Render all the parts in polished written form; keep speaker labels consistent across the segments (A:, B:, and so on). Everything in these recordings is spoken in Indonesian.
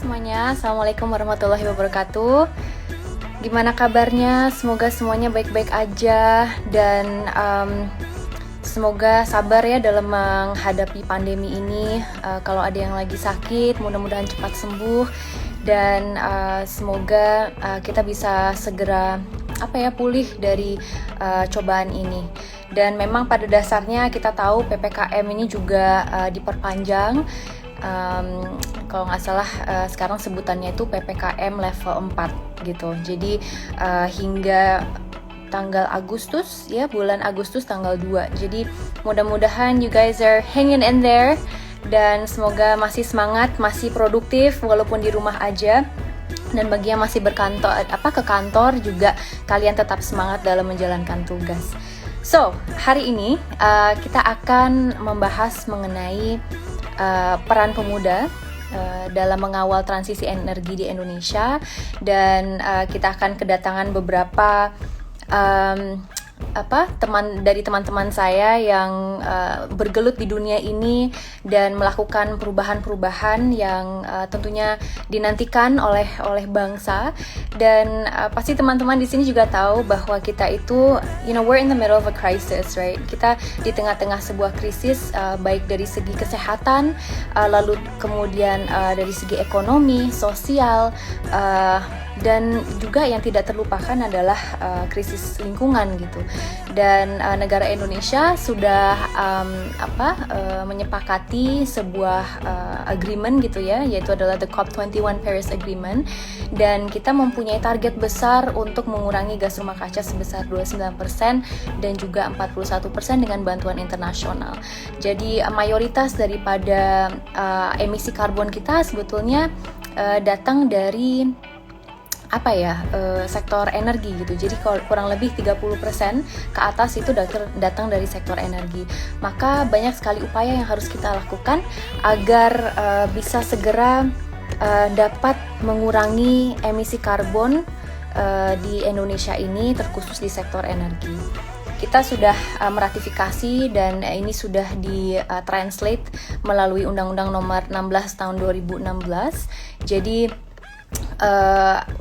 A: semuanya, Assalamualaikum warahmatullahi wabarakatuh. Gimana kabarnya? Semoga semuanya baik-baik aja dan semoga sabar ya dalam menghadapi pandemi ini. Kalau ada yang lagi sakit, mudah-mudahan cepat sembuh dan semoga kita bisa segera pulih dari cobaan ini. Dan memang pada dasarnya kita tahu PPKM ini juga diperpanjang. Kalau nggak salah sekarang sebutannya itu PPKM level 4 gitu. Jadi hingga tanggal Agustus ya, bulan Agustus tanggal 2. Jadi mudah-mudahan you guys are hanging in there dan semoga masih semangat, masih produktif walaupun di rumah aja. Dan bagi yang masih berkantor ke kantor juga kalian tetap semangat dalam menjalankan tugas. So, hari ini kita akan membahas mengenai peran pemuda dalam mengawal transisi energi di Indonesia dan kita akan kedatangan beberapa teman-teman saya yang bergelut di dunia ini dan melakukan perubahan-perubahan yang tentunya dinantikan oleh bangsa. Dan pasti teman-teman di sini juga tahu bahwa kita itu we're in the middle of a crisis, right? Kita di tengah-tengah sebuah krisis, baik dari segi kesehatan, lalu kemudian dari segi ekonomi, sosial, dan juga yang tidak terlupakan adalah krisis lingkungan gitu. Dan negara Indonesia sudah menyepakati sebuah agreement gitu ya, yaitu adalah the COP21 Paris Agreement, dan kita mempunyai target besar untuk mengurangi gas rumah kaca sebesar 29% dan juga 41% dengan bantuan internasional. Jadi mayoritas daripada emisi karbon kita sebetulnya datang dari sektor energi gitu. Jadi kurang lebih 30% ke atas itu datang dari sektor energi. Maka banyak sekali upaya yang harus kita lakukan agar bisa segera dapat mengurangi emisi karbon di Indonesia ini, terkhusus di sektor energi. Kita sudah meratifikasi dan ini sudah di-translate melalui Undang-Undang Nomor 16 Tahun 2016. Jadi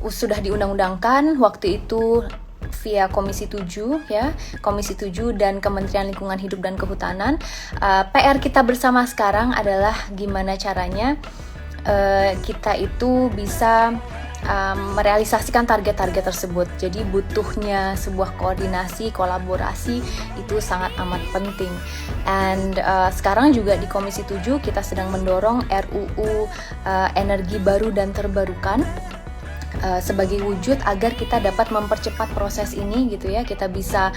A: sudah diundang-undangkan waktu itu via Komisi 7 ya, Komisi 7 dan Kementerian Lingkungan Hidup dan Kehutanan. PR kita bersama sekarang adalah gimana caranya kita itu bisa merealisasikan target-target tersebut. Jadi butuhnya sebuah koordinasi, kolaborasi itu sangat amat penting. And sekarang juga di Komisi 7 kita sedang mendorong RUU energi baru dan terbarukan sebagai wujud agar kita dapat mempercepat proses ini gitu ya. Kita bisa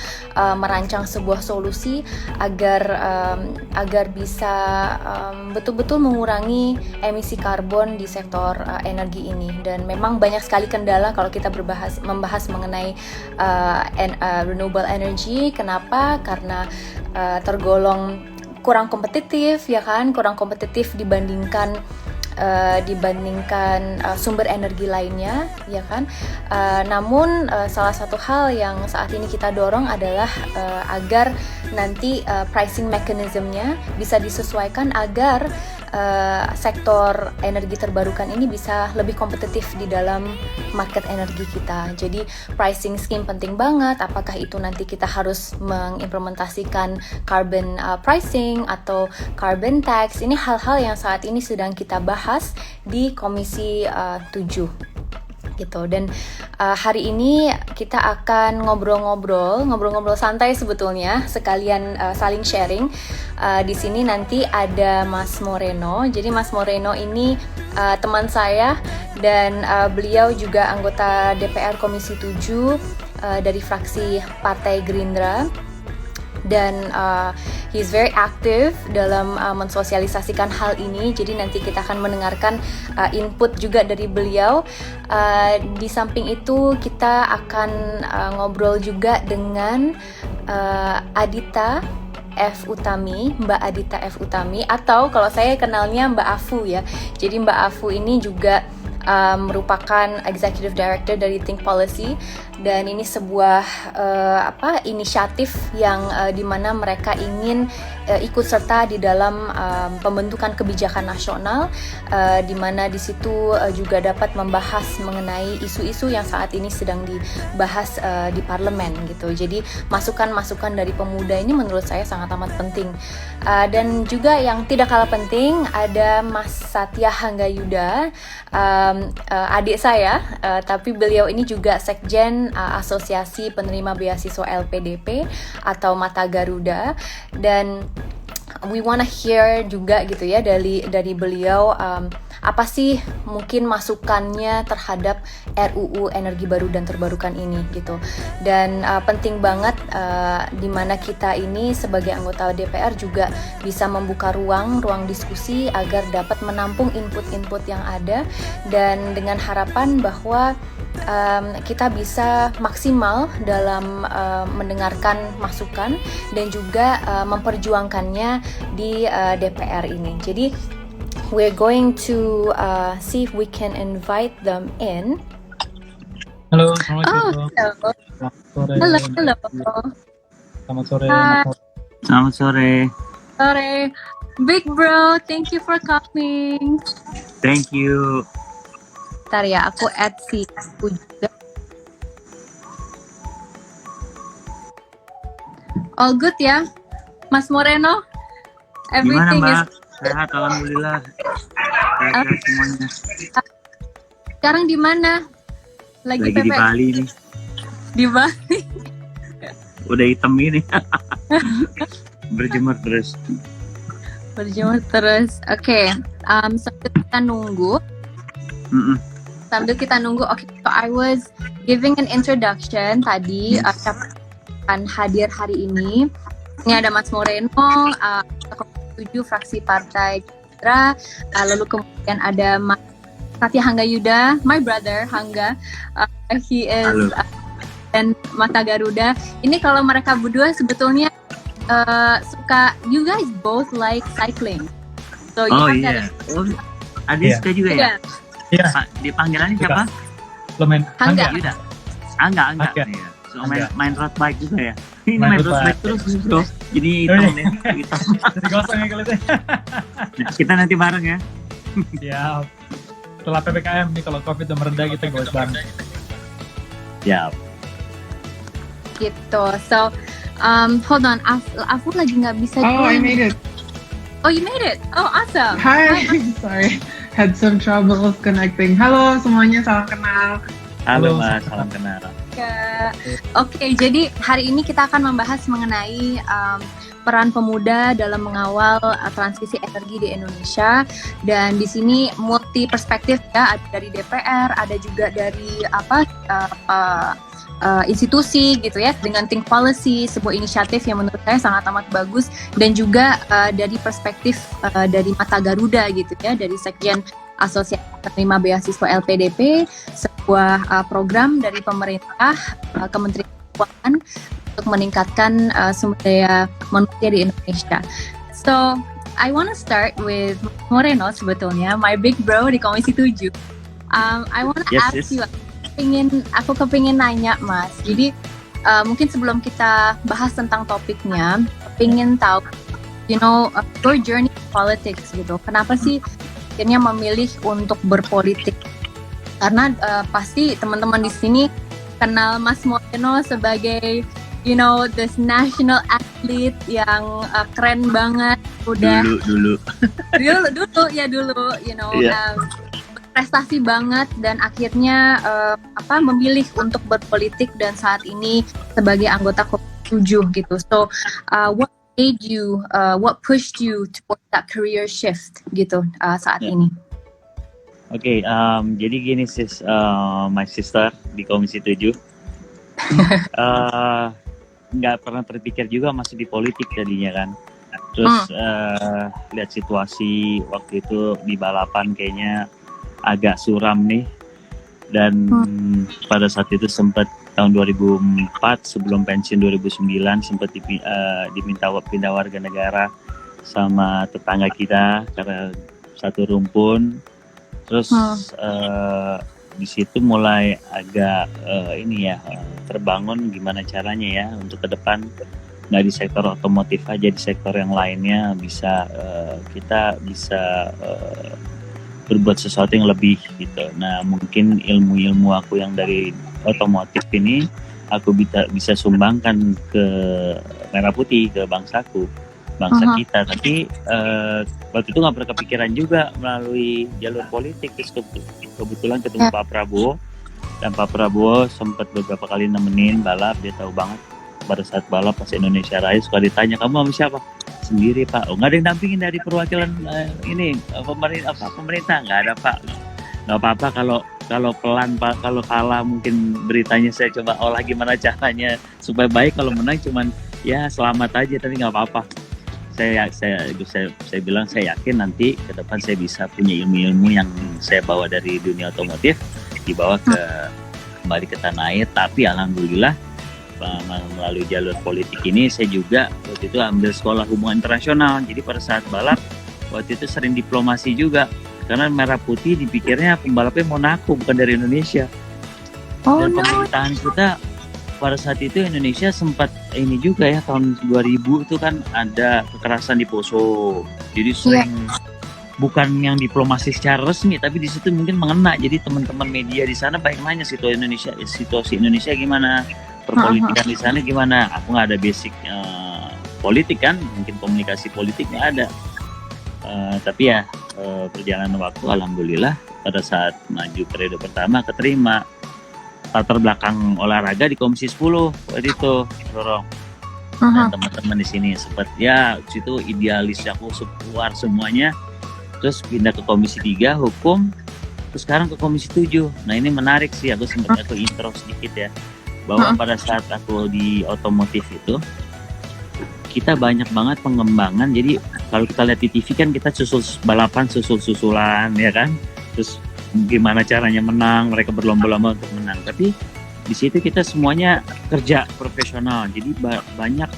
A: merancang sebuah solusi agar bisa betul-betul mengurangi emisi karbon di sektor energi ini. Dan memang banyak sekali kendala kalau kita membahas mengenai renewable energy. Kenapa? Karena tergolong kurang kompetitif ya kan, kurang kompetitif dibandingkan sumber energi lainnya ya kan. Namun salah satu hal yang saat ini kita dorong adalah agar nanti pricing mechanism-nya bisa disesuaikan agar sektor energi terbarukan ini bisa lebih kompetitif di dalam market energi kita. Jadi pricing scheme penting banget. Apakah itu nanti kita harus mengimplementasikan carbon pricing atau carbon tax? Ini hal-hal yang saat ini sedang kita bahas di Komisi 7 gitu. Dan hari ini kita akan ngobrol-ngobrol santai sebetulnya, sekalian saling sharing. Di sini nanti ada Mas Moreno. Jadi Mas Moreno ini teman saya dan beliau juga anggota DPR Komisi 7 dari fraksi Partai Gerindra. Dan he's very active dalam mensosialisasikan hal ini. Jadi nanti kita akan mendengarkan input juga dari beliau. Di samping itu kita akan ngobrol juga dengan Adita F. Utami, Mbak Adita F. Utami, atau kalau saya kenalnya Mbak Afu ya. Jadi Mbak Afu ini juga merupakan Executive Director dari Think Policy. dan ini sebuah inisiatif yang dimana mereka ingin ikut serta di dalam pembentukan kebijakan nasional, di mana di situ juga dapat membahas mengenai isu-isu yang saat ini sedang dibahas di parlemen gitu. Jadi masukan-masukan dari pemuda ini menurut saya sangat amat penting. Dan juga yang tidak kalah penting ada Mas Satya Hanggayuda, adik saya, tapi beliau ini juga sekjen Asosiasi Penerima Beasiswa LPDP atau Mata Garuda, dan we wanna hear juga gitu ya dari beliau apa sih mungkin masukannya terhadap RUU Energi Baru dan Terbarukan ini gitu. Dan penting banget dimana kita ini sebagai anggota DPR juga bisa membuka ruang diskusi agar dapat menampung input-input yang ada, dan dengan harapan bahwa kita bisa maksimal dalam mendengarkan masukan dan juga memperjuangkannya di DPR ini. Jadi we're going to see if we can invite them in.
B: Halo, Assalamualaikum.
A: Hello.
B: Selamat sore.
A: Hi.
C: Selamat sore.
A: Sore. Big bro, thank you for coming.
C: Thank you.
A: Bentar ya, aku add si aku juga. All good ya, Mas Moreno?
C: Gimana
A: Everything
C: Mbak? Sehat, alhamdulillah. Sehat semuanya.
A: Sekarang di mana? Lagi
C: di Bali nih.
A: Di Bali.
C: Udah hitam ini. Berjemur terus.
A: Oke. Sambil kita nunggu. Oke, so I was giving an introduction tadi, siapa akan hadir hari ini. Ini ada Mas Moreno, Komisi 7 fraksi Partai Gerindra, lalu kemudian ada Mas Satya Hanggayuda, my brother Hangga, he is dan Mata Garuda. Ini kalau mereka berdua sebetulnya suka, you guys both like cycling. So
C: iya. Adik suka juga ya?
B: Iya.
C: Dipanggilannya siapa?
B: Lo main
A: Hangga.
C: Yuda. Angga. Iya. So main road bike juga ya? Ini main road bike terus bro. Jadi hitam nih.
B: Jadi gosong ya kulitnya.
C: Kita nanti bareng ya.
B: Siap. Setelah PPKM nih, kalau COVID udah mereda kita goes bareng.
C: Siap.
A: Gitu. So, hold on. Aku lagi nggak bisa.
D: Oh, I made it.
A: Oh, you made it. Oh, awesome.
D: Hi. Sorry, had some trouble connecting. Halo semuanya, salam kenal.
C: Halo Mas, salam kenal.
A: Oke, jadi hari ini kita akan membahas mengenai peran pemuda dalam mengawal transisi energi di Indonesia, dan di sini multi perspektif ya, ada dari DPR, ada juga dari institusi gitu ya, dengan Think Policy, sebuah inisiatif yang menurut saya sangat amat bagus, dan juga dari perspektif dari Mata Garuda gitu ya, dari Sekjen Asosiasi Penerima Beasiswa LPDP, sebuah program dari pemerintah, Kementerian Keuangan untuk meningkatkan sumber daya manusia di Indonesia. So, I wanna start with Moreno sebetulnya, my big bro di Komisi 7. I wanna ask you, aku kepingin nanya Mas, jadi mungkin sebelum kita bahas tentang topiknya, kepingin tahu, your journey in politics gitu, kenapa sih akhirnya memilih untuk berpolitik? Karena pasti teman-teman di sini kenal Mas Moreno sebagai this national athlete yang keren banget, udah dulu prestasi banget, dan akhirnya memilih untuk berpolitik dan saat ini sebagai anggota Komisi 7 gitu. So what made you, what pushed you toward that career shift gitu saat ini?
C: Oke, jadi gini sis, my sister di Komisi 7 nggak pernah terpikir juga masih di politik tadinya kan. Terus lihat situasi waktu itu di balapan kayaknya agak suram nih, dan pada saat itu sempat tahun 2004 sebelum pensiun 2009 sempat diminta pindah warga negara sama tetangga kita karena satu rumpun. Terus di situ mulai agak terbangun gimana caranya ya untuk ke depan nggak di sektor otomotif aja, di sektor yang lainnya kita bisa berbuat sesuatu yang lebih gitu. Nah mungkin ilmu aku yang dari otomotif ini aku bisa sumbangkan ke Merah Putih, ke bangsa kita. Tapi waktu itu nggak pernah kepikiran juga melalui jalur politik. Terus kebetulan ketemu Pak Prabowo, dan Pak Prabowo sempat beberapa kali nemenin balap. Dia tahu banget pada saat balap pas Indonesia Raya suka ditanya, kamu sama siapa? Sendiri Pak. Nggak ada yang dampingin dari perwakilan pemerintah nggak ada Pak. Nggak apa-apa kalau pelan Pak, kalau kalah mungkin beritanya saya coba olah gimana caranya supaya baik, kalau menang cuman ya selamat aja, tapi nggak apa-apa. Saya bilang saya yakin nanti ke depan saya bisa punya ilmu-ilmu yang saya bawa dari dunia otomotif dibawa kembali ke tanah air. Tapi alhamdulillah melalui jalur politik ini saya juga waktu itu ambil sekolah hubungan internasional. Jadi pada saat balap waktu itu sering diplomasi juga, karena Merah Putih dipikirnya pembalapnya Monaco bukan dari Indonesia. Dan pemerintahan kita pada saat itu Indonesia sempat ini juga ya, tahun 2000 itu kan ada kekerasan di Poso. Jadi sering bukan yang diplomasi secara resmi, tapi di situ mungkin mengena. Jadi teman-teman media di sana banyak nanya situasi Indonesia gimana, perpolitikan di sana gimana. Aku nggak ada basic politik kan, mungkin komunikasi politiknya ada. Tapi ya perjalanan waktu alhamdulillah pada saat maju periode pertama keterima. Latar belakang olahraga di Komisi 10 waktu itu, Dorong. Dan teman-teman di sini sempat ya situ idealis aku keluar semuanya, terus pindah ke Komisi 3 hukum, terus sekarang ke Komisi 7. Nah ini menarik sih, aku sempat intro sedikit ya, bahwa pada saat aku di otomotif itu kita banyak banget pengembangan. Jadi kalau kita lihat di TV kan kita balapan susul-susulan ya kan, terus gimana caranya menang, mereka berlomba-lomba untuk menang. Tapi di situ kita semuanya kerja profesional. Jadi banyak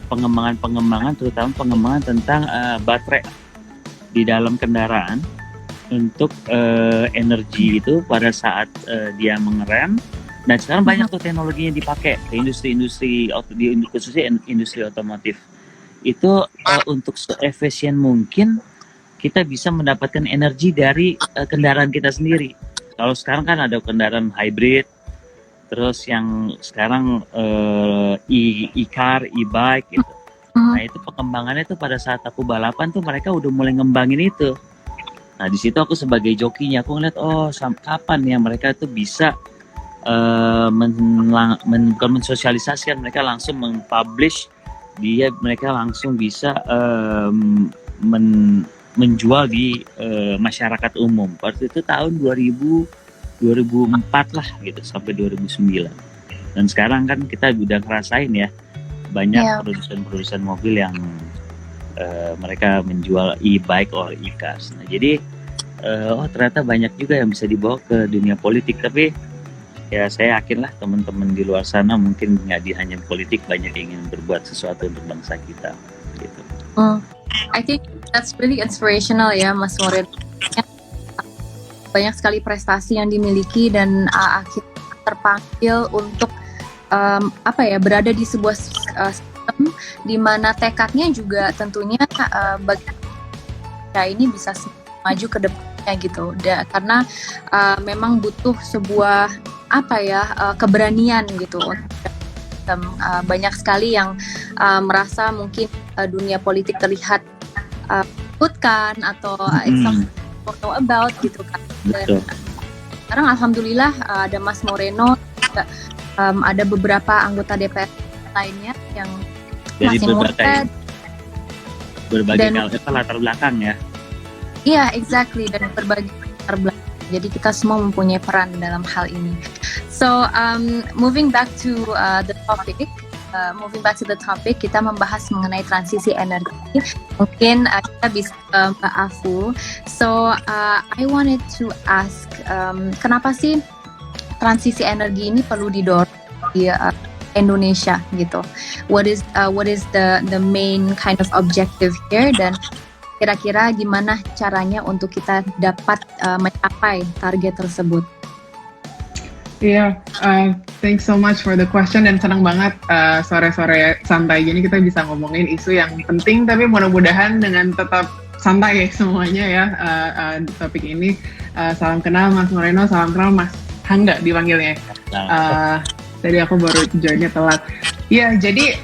C: pengembangan, terutama pengembangan tentang baterai di dalam kendaraan untuk energi itu pada saat dia mengerem. Dan sekarang banyak tuh teknologinya dipakai ke industri-industri, khususnya industri otomotif. Itu untuk se-efisien mungkin kita bisa mendapatkan energi dari kendaraan kita sendiri. Kalau sekarang kan ada kendaraan hybrid, terus yang sekarang e-car, e-bike gitu. Nah itu pengembangannya tuh pada saat aku balapan tuh mereka udah mulai ngembangin itu. Nah di situ aku sebagai jokinya aku ngeliat kapan ya mereka tuh bisa mensosialisasikan, mereka langsung mengpublish mereka langsung bisa menjual di masyarakat umum. Waktu itu tahun 2004 lah gitu sampai 2009. Dan sekarang kan kita udah ngerasain ya banyak produsen mobil yang mereka menjual e-bike or e-cars. Nah, jadi ternyata banyak juga yang bisa dibawa ke dunia politik. Tapi ya saya yakin lah teman-teman di luar sana mungkin nggak hanya politik, banyak yang ingin berbuat sesuatu untuk bangsa kita gitu.
A: I think that's really inspirational ya Mas Moret. Banyak sekali prestasi yang dimiliki dan akhirnya terpanggil untuk berada di sebuah sistem di mana tekadnya juga tentunya bagi ini bisa maju ke depannya gitu. Karena memang butuh sebuah keberanian gitu. Banyak sekali yang merasa mungkin dunia politik terlihat takutkan atau know about gitu kan. Dan sekarang alhamdulillah ada Mas Moreno, juga, ada beberapa anggota DPR lainnya yang
C: dari
A: masih
C: berbagai latar belakang ya.
A: Iya, exactly, dan berbagai latar belakang. Jadi kita semua mempunyai peran dalam hal ini. So moving back to the topic, kita membahas mengenai transisi energi. Mungkin kita bisa Mbak Afu. So I wanted to ask, kenapa sih transisi energi ini perlu didorong di Indonesia gitu? What is the main kind of objective here, dan kira-kira gimana caranya untuk kita dapat mencapai target tersebut?
D: Iya, thanks so much for the question dan senang banget sore-sore santai gini kita bisa ngomongin isu yang penting tapi mudah-mudahan dengan tetap santai ya semuanya ya topik ini. Salam kenal Mas Moreno, salam kenal Mas Hangga dipanggilnya. Tadi aku baru joinnya telat. Iya, jadi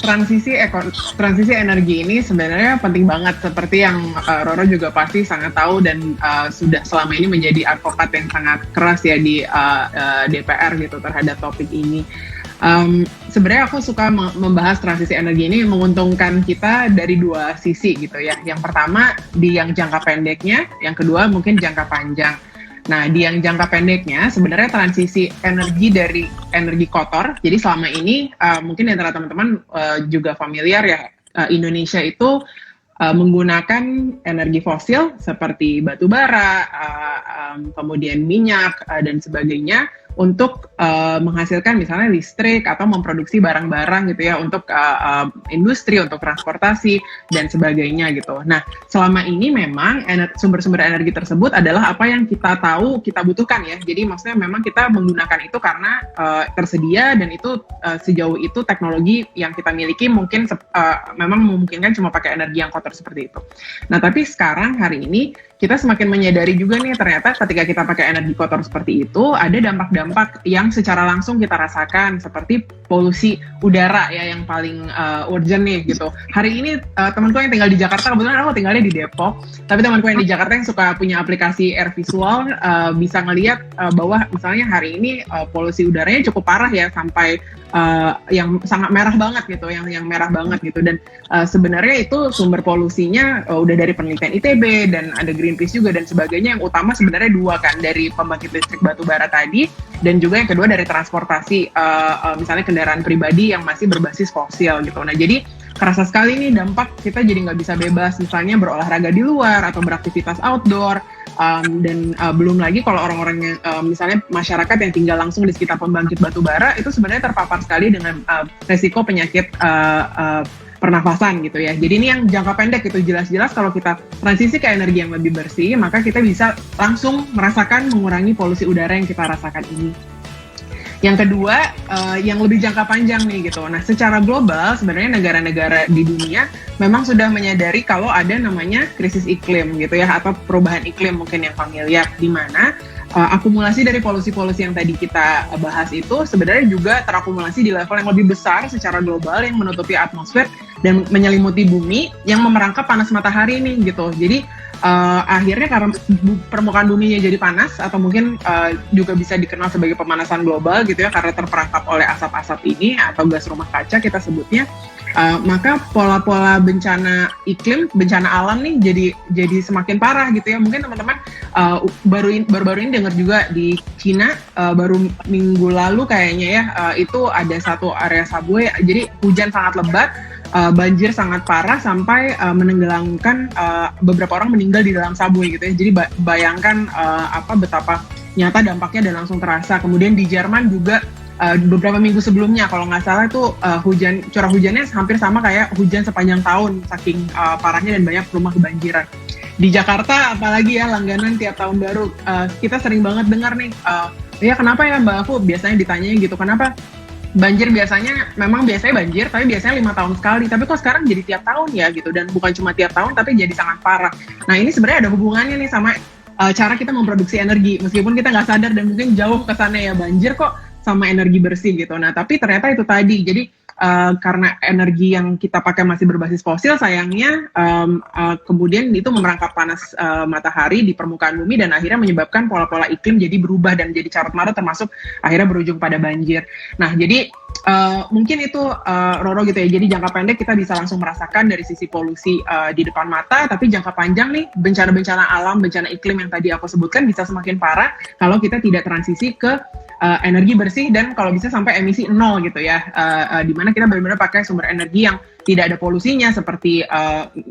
D: transisi energi ini sebenarnya penting banget seperti yang Roro juga pasti sangat tahu dan sudah selama ini menjadi advokat yang sangat keras ya di DPR gitu terhadap topik ini. Sebenarnya aku suka membahas transisi energi ini menguntungkan kita dari dua sisi gitu ya. Yang pertama di yang jangka pendeknya, yang kedua mungkin jangka panjang. Nah, di yang jangka pendeknya sebenarnya transisi energi dari energi kotor. Jadi selama ini mungkin antara teman-teman juga familiar ya, Indonesia itu menggunakan energi fosil seperti batu bara, kemudian minyak dan sebagainya untuk menghasilkan misalnya listrik atau memproduksi barang-barang gitu ya untuk industri, untuk transportasi dan sebagainya gitu. Nah, selama ini memang sumber-sumber energi tersebut adalah apa yang kita tahu kita butuhkan ya. Jadi maksudnya memang kita menggunakan itu karena tersedia dan itu sejauh itu teknologi yang kita miliki mungkin memang memungkinkan cuma pakai energi yang kotor seperti itu. Nah, tapi sekarang hari ini kita semakin menyadari juga nih ternyata ketika kita pakai energi kotor seperti itu ada dampak-dampak yang secara langsung kita rasakan seperti polusi udara ya yang paling urgent nih gitu. Hari ini temanku yang tinggal di Jakarta, kebetulan aku tinggalnya di Depok, tapi temanku yang di Jakarta yang suka punya aplikasi air visual bisa ngelihat bahwa misalnya hari ini polusi udaranya cukup parah ya sampai yang sangat merah banget gitu, yang merah banget gitu dan sebenarnya itu sumber polusinya udah dari penelitian ITB dan ada Greenpeace juga dan sebagainya. Yang utama sebenarnya dua kan, dari pembangkit listrik batu bara tadi dan juga yang kedua dari transportasi misalnya kendaraan pribadi yang masih berbasis fosil gitu. Nah jadi kerasa sekali nih dampak kita jadi nggak bisa bebas misalnya berolahraga di luar atau beraktivitas outdoor. Dan belum lagi kalau orang-orang yang misalnya masyarakat yang tinggal langsung di sekitar pembangkit batu bara itu sebenarnya terpapar sekali dengan resiko penyakit pernafasan gitu ya. Jadi ini yang jangka pendek itu jelas-jelas kalau kita transisi ke energi yang lebih bersih maka kita bisa langsung merasakan mengurangi polusi udara yang kita rasakan ini. Yang kedua, yang lebih jangka panjang nih gitu. Nah, secara global sebenarnya negara-negara di dunia memang sudah menyadari kalau ada namanya krisis iklim gitu ya, atau perubahan iklim mungkin yang familiar, di mana akumulasi dari polusi-polusi yang tadi kita bahas itu sebenarnya juga terakumulasi di level yang lebih besar secara global yang menutupi atmosfer dan menyelimuti bumi yang memerangkap panas matahari nih gitu. Jadi akhirnya karena permukaan buminya jadi panas atau mungkin juga bisa dikenal sebagai pemanasan global gitu ya karena terperangkap oleh asap-asap ini atau gas rumah kaca kita sebutnya, maka pola-pola bencana iklim, bencana alam nih jadi semakin parah gitu ya. Mungkin teman-teman baru-baru ini dengar juga di Cina baru minggu lalu kayaknya ya itu ada satu area subway jadi hujan sangat lebat. Banjir sangat parah sampai menenggelamkan beberapa orang meninggal di dalam subway gitu ya. Jadi bayangkan betapa nyata dampaknya dan langsung terasa. Kemudian di Jerman juga beberapa minggu sebelumnya kalau nggak salah itu curah hujannya hampir sama kayak hujan sepanjang tahun saking parahnya dan banyak rumah kebanjiran. Di Jakarta apalagi ya langganan tiap tahun baru kita sering banget dengar nih ya kenapa ya Mbak Aku biasanya ditanyanya gitu kenapa banjir memang biasanya banjir tapi biasanya 5 tahun sekali tapi kok sekarang jadi tiap tahun ya gitu dan bukan cuma tiap tahun tapi jadi sangat parah. Nah ini sebenarnya ada hubungannya nih sama cara kita memproduksi energi meskipun kita nggak sadar dan mungkin jauh ke sana ya banjir kok sama energi bersih gitu. Nah tapi ternyata itu tadi jadi karena energi yang kita pakai masih berbasis fosil sayangnya kemudian itu memerangkap panas matahari di permukaan bumi dan akhirnya menyebabkan pola-pola iklim jadi berubah dan jadi carut-marut termasuk akhirnya berujung pada banjir. Nah jadi mungkin itu Roro gitu ya, jadi jangka pendek kita bisa langsung merasakan dari sisi polusi di depan mata, tapi jangka panjang nih bencana-bencana alam, bencana iklim yang tadi aku sebutkan bisa semakin parah kalau kita tidak transisi ke energi bersih dan kalau bisa sampai emisi 0 gitu ya, dimana kita benar-benar pakai sumber energi yang tidak ada polusinya seperti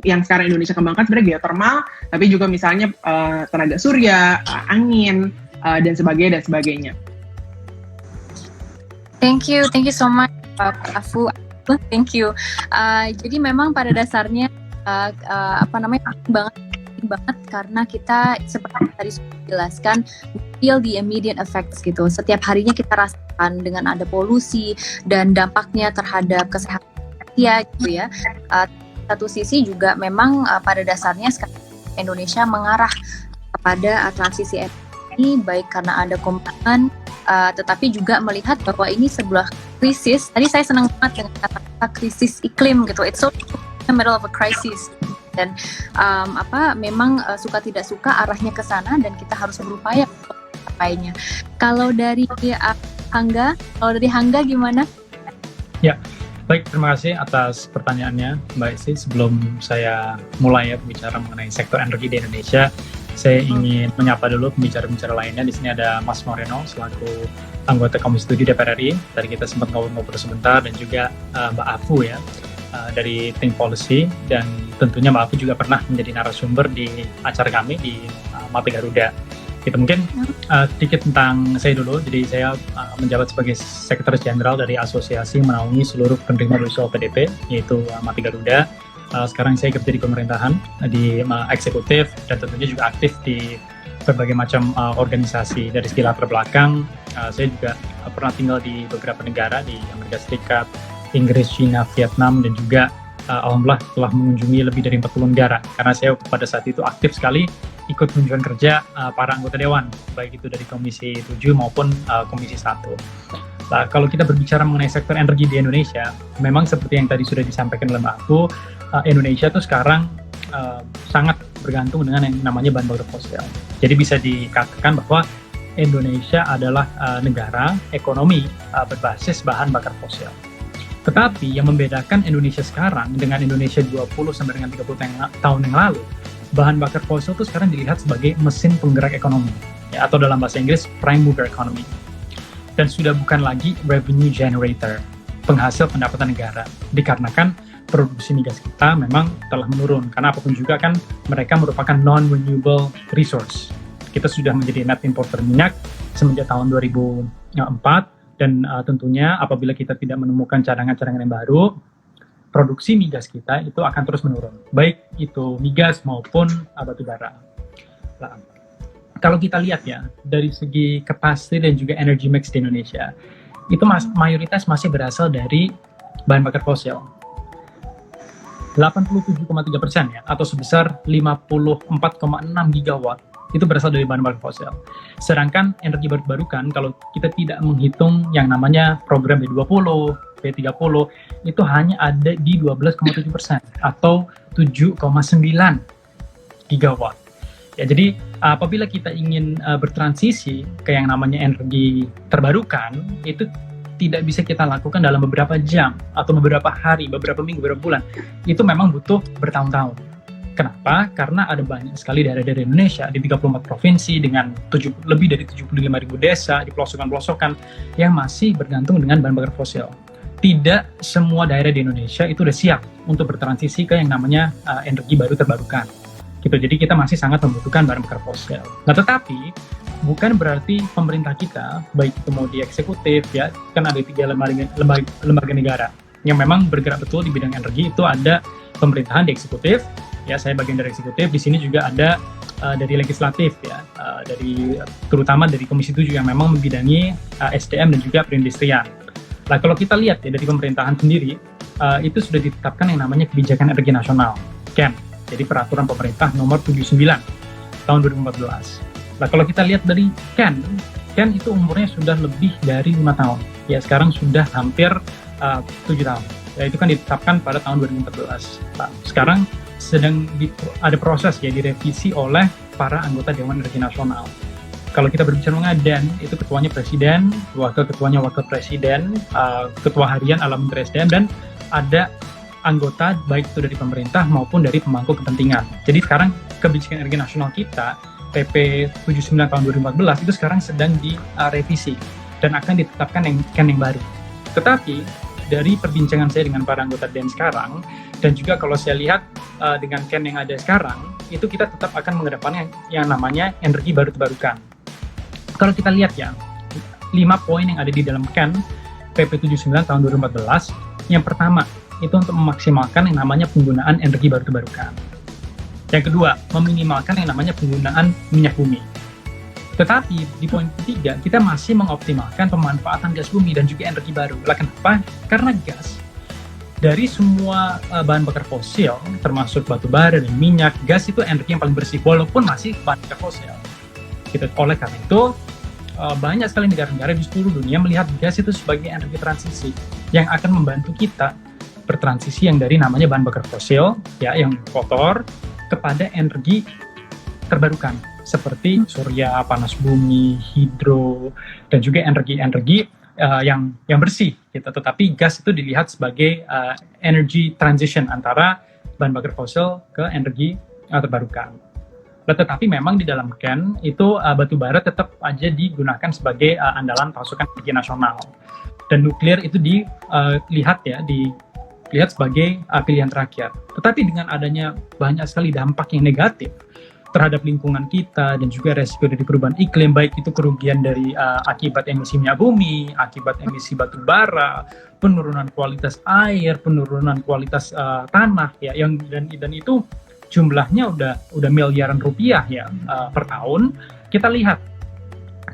D: yang sekarang Indonesia kembangkan sebenarnya geothermal, tapi juga misalnya tenaga surya, angin dan sebagainya.
A: Thank you so much Pak Afu. Thank you. Jadi memang pada dasarnya penting banget karena kita seperti tadi sudah dijelaskan feel the immediate effects gitu. Setiap harinya kita rasakan dengan ada polusi dan dampaknya terhadap kesehatan ya gitu ya. Satu sisi juga memang pada dasarnya sekarang Indonesia mengarah kepada transisi energi baik karena ada komitmen tetapi juga melihat bahwa ini sebuah krisis. Tadi saya senang banget dengan kata-kata krisis iklim gitu. It's so in the middle of a crisis. Dan memang suka tidak suka arahnya ke sana dan kita harus berupaya untuk mencapainya. Kalau dari Hangga gimana?
B: Ya, baik, terima kasih atas pertanyaannya Mbak Isi. Sebelum saya mulai bicara mengenai sektor energi di Indonesia, saya ingin menyapa dulu pembicara-pembicara lainnya. Di sini ada Mas Moreno selaku anggota Komisi 7 DPR RI. Tadi kita sempat ngobrol sebentar, dan juga Mbak Afu ya dari Think Policy, dan tentunya Mbak Afu juga pernah menjadi narasumber di acara kami di Mata Garuda. Kita mungkin sedikit tentang saya dulu. Jadi saya menjabat sebagai Sekretaris Jenderal dari Asosiasi menaungi seluruh penerima beasiswa PDP, yaitu Mata Garuda. Sekarang saya kerja di pemerintahan, di eksekutif, dan tentunya juga aktif di berbagai macam organisasi. Dari segi latar belakang, saya juga pernah tinggal di beberapa negara, di Amerika Serikat, Inggris, China, Vietnam, dan juga alhamdulillah telah mengunjungi lebih dari 40 negara. Karena saya pada saat itu aktif sekali ikut kunjungan kerja para anggota dewan, baik itu dari Komisi 7 maupun Komisi 1. Nah, kalau kita berbicara mengenai sektor energi di Indonesia, memang seperti yang tadi sudah disampaikan oleh Mbak Aku, Indonesia tuh sekarang sangat bergantung dengan yang namanya bahan bakar fosil. Jadi bisa dikatakan bahwa Indonesia adalah negara ekonomi berbasis bahan bakar fosil. Tetapi yang membedakan Indonesia sekarang dengan Indonesia 20 sampai dengan 30 tahun yang lalu, bahan bakar fosil itu sekarang dilihat sebagai mesin penggerak ekonomi, ya, atau dalam bahasa Inggris prime mover economy. Dan sudah bukan lagi revenue generator, penghasil pendapatan negara, dikarenakan produksi migas kita memang telah menurun, karena apapun juga kan mereka merupakan non-renewable resource. Kita sudah menjadi net importer minyak semenjak tahun 2004, dan tentunya apabila kita tidak menemukan cadangan-cadangan yang baru, produksi migas kita itu akan terus menurun, baik itu migas maupun batu bara. Nah, kalau kita lihat ya, dari segi capacity dan juga energy mix di Indonesia, itu mayoritas masih berasal dari bahan bakar fosil. 87,3% ya, atau sebesar 54,6 gigawatt itu berasal dari bahan bakar fosil. Sedangkan energi baru terbarukan, kalau kita tidak menghitung yang namanya program B20, B30, itu hanya ada di 12,7% atau 7,9 gigawatt. Ya, jadi apabila kita ingin bertransisi ke yang namanya energi terbarukan, itu tidak bisa kita lakukan dalam beberapa jam atau beberapa hari, beberapa minggu, beberapa bulan. Itu memang butuh bertahun-tahun. Kenapa? Karena ada banyak sekali daerah-daerah Indonesia di 34 provinsi dengan lebih dari 75.000 desa di pelosok-pelosokan yang masih bergantung dengan bahan bakar fosil. Tidak semua daerah di Indonesia itu sudah siap untuk bertransisi ke yang namanya energi baru terbarukan. Gitu. Jadi kita masih sangat membutuhkan bahan bakar fosil. Nah, tetapi bukan berarti pemerintah kita, baik itu mau di eksekutif ya, kan ada 3 lembaga negara yang memang bergerak betul di bidang energi. Itu ada pemerintahan di eksekutif, ya saya bagian dari eksekutif. Di sini juga ada dari legislatif ya, terutama dari Komisi 7 yang memang membidangi SDM dan juga perindustrian. Nah, kalau kita lihat ya dari pemerintahan sendiri, itu sudah ditetapkan yang namanya Kebijakan Energi Nasional, KEN. Jadi peraturan pemerintah nomor 79 tahun 2014. Nah, kalau kita lihat dari KEN itu umurnya sudah lebih dari 5 tahun. Ya, sekarang sudah hampir 7 tahun. Ya, itu kan ditetapkan pada tahun 2014. Nah, sekarang sedang ada proses ya direvisi oleh para anggota Dewan Energi Nasional. Kalau kita berbicara mengenai DEN, itu ketuanya presiden, wakil ketuanya wakil presiden, ketua harian adalah Menteri SDM, dan ada anggota baik itu dari pemerintah maupun dari pemangku kepentingan. Jadi sekarang Kebijakan Energi Nasional kita, PP 79 tahun 2014, itu sekarang sedang direvisi dan akan ditetapkan yang baru. Tetapi dari perbincangan saya dengan para anggota DEN sekarang, dan juga kalau saya lihat dengan KEN yang ada sekarang, itu kita tetap akan mengedepankan yang namanya energi baru terbarukan. Kalau kita lihat ya, 5 poin yang ada di dalam KEN PP 79 tahun 2014, yang pertama itu untuk memaksimalkan yang namanya penggunaan energi baru terbarukan. Yang kedua, meminimalkan yang namanya penggunaan minyak bumi. Tetapi di poin ketiga, kita masih mengoptimalkan pemanfaatan gas bumi dan juga energi baru. Lah kenapa? Karena gas dari semua bahan bakar fosil, termasuk batu bara dan minyak, gas itu energi yang paling bersih, walaupun masih bahan bakar fosil. Gitu. Oleh karena itu, banyak sekali negara-negara di seluruh dunia melihat gas itu sebagai energi transisi yang akan membantu kita bertransisi yang dari namanya bahan bakar fosil, ya, yang kotor, kepada energi terbarukan seperti surya, panas bumi, hidro, dan juga energi-energi yang bersih gitu. Tetapi gas itu dilihat sebagai energy transition antara bahan bakar fosil ke energi terbarukan. Tetapi memang di dalam Ken itu batu bara tetap aja digunakan sebagai andalan pasukan energi nasional, dan nuklir itu dilihat sebagai pilihan terakhir. Tetapi dengan adanya banyak sekali dampak yang negatif terhadap lingkungan kita dan juga resiko dari perubahan iklim, baik itu kerugian dari akibat emisi minyak bumi, akibat emisi batu bara, penurunan kualitas air, penurunan kualitas tanah, ya, dan itu jumlahnya udah miliaran rupiah ya per tahun. Kita lihat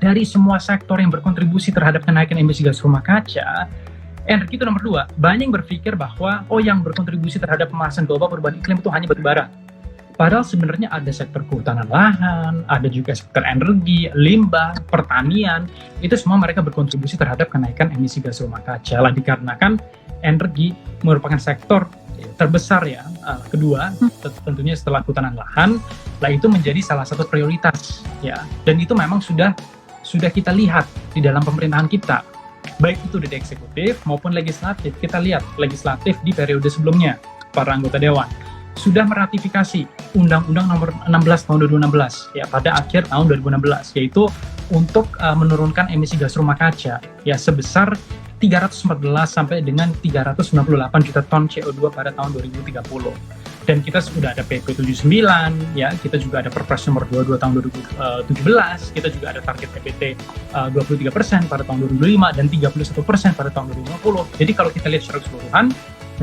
B: dari semua sektor yang berkontribusi terhadap kenaikan emisi gas rumah kaca, energi itu nomor 2. Banyak yang berpikir bahwa yang berkontribusi terhadap pemanasan global perubahan iklim itu hanya batu bara. Padahal sebenarnya ada sektor kehutanan lahan, ada juga sektor energi, limbah, pertanian, itu semua mereka berkontribusi terhadap kenaikan emisi gas rumah kaca. Lah dikarenakan energi merupakan sektor terbesar ya, kedua tentunya setelah kehutanan lahan, lah itu menjadi salah satu prioritas ya. Dan itu memang sudah kita lihat di dalam pemerintahan kita, baik itu dari eksekutif maupun legislatif. Kita lihat legislatif di periode sebelumnya, para anggota dewan sudah meratifikasi Undang-Undang Nomor 16 Tahun 2016 ya pada akhir tahun 2016, yaitu untuk menurunkan emisi gas rumah kaca ya sebesar 314 sampai dengan 398 juta ton CO2 pada tahun 2030. Dan kita sudah ada PP 79 ya, kita juga ada Perpres nomor 22 tahun 2017, kita juga ada target PPT 23% pada tahun 2005 dan 31% pada tahun 2050. Jadi kalau kita lihat secara keseluruhan,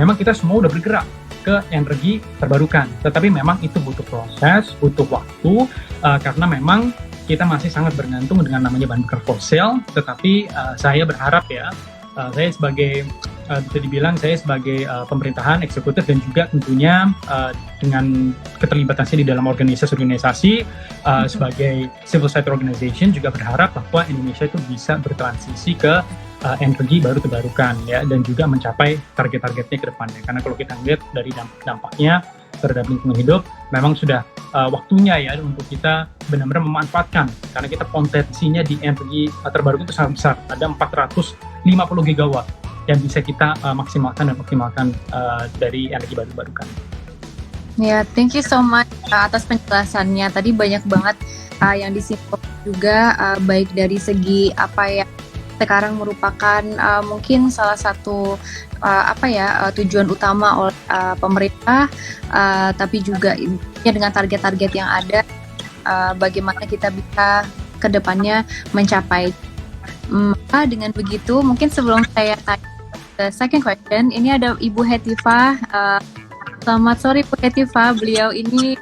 B: memang kita semua udah bergerak ke energi terbarukan. Tetapi memang itu butuh proses, butuh waktu, karena memang kita masih sangat bergantung dengan namanya bahan bakar fosil. Tetapi saya berharap ya, saya sebagai bisa dibilang saya sebagai pemerintahan eksekutif dan juga tentunya dengan keterlibatan saya di dalam organisasi sebagai civil society organization juga berharap bahwa Indonesia itu bisa bertransisi ke energi baru terbarukan ya, dan juga mencapai target-targetnya ke depannya. Karena kalau kita lihat dari dampaknya terhadap lingkungan hidup, memang sudah waktunya ya untuk kita benar-benar memanfaatkan, karena kita potensinya di energi terbarukan itu sangat besar. Ada 450 gigawatt yang bisa kita maksimalkan dan optimalkan dari energi baru terbarukan.
A: Ya, thank you so much atas penjelasannya. Tadi banyak banget yang disimpulkan juga, baik dari segi apa yang sekarang merupakan mungkin salah satu tujuan utama oleh pemerintah, tapi juga dengan target-target yang ada, bagaimana kita bisa ke depannya mencapai. Maka dengan begitu, mungkin sebelum saya tanya the second question, ini ada Ibu Hetifah. Selamat sore Bu Hetifah, beliau ini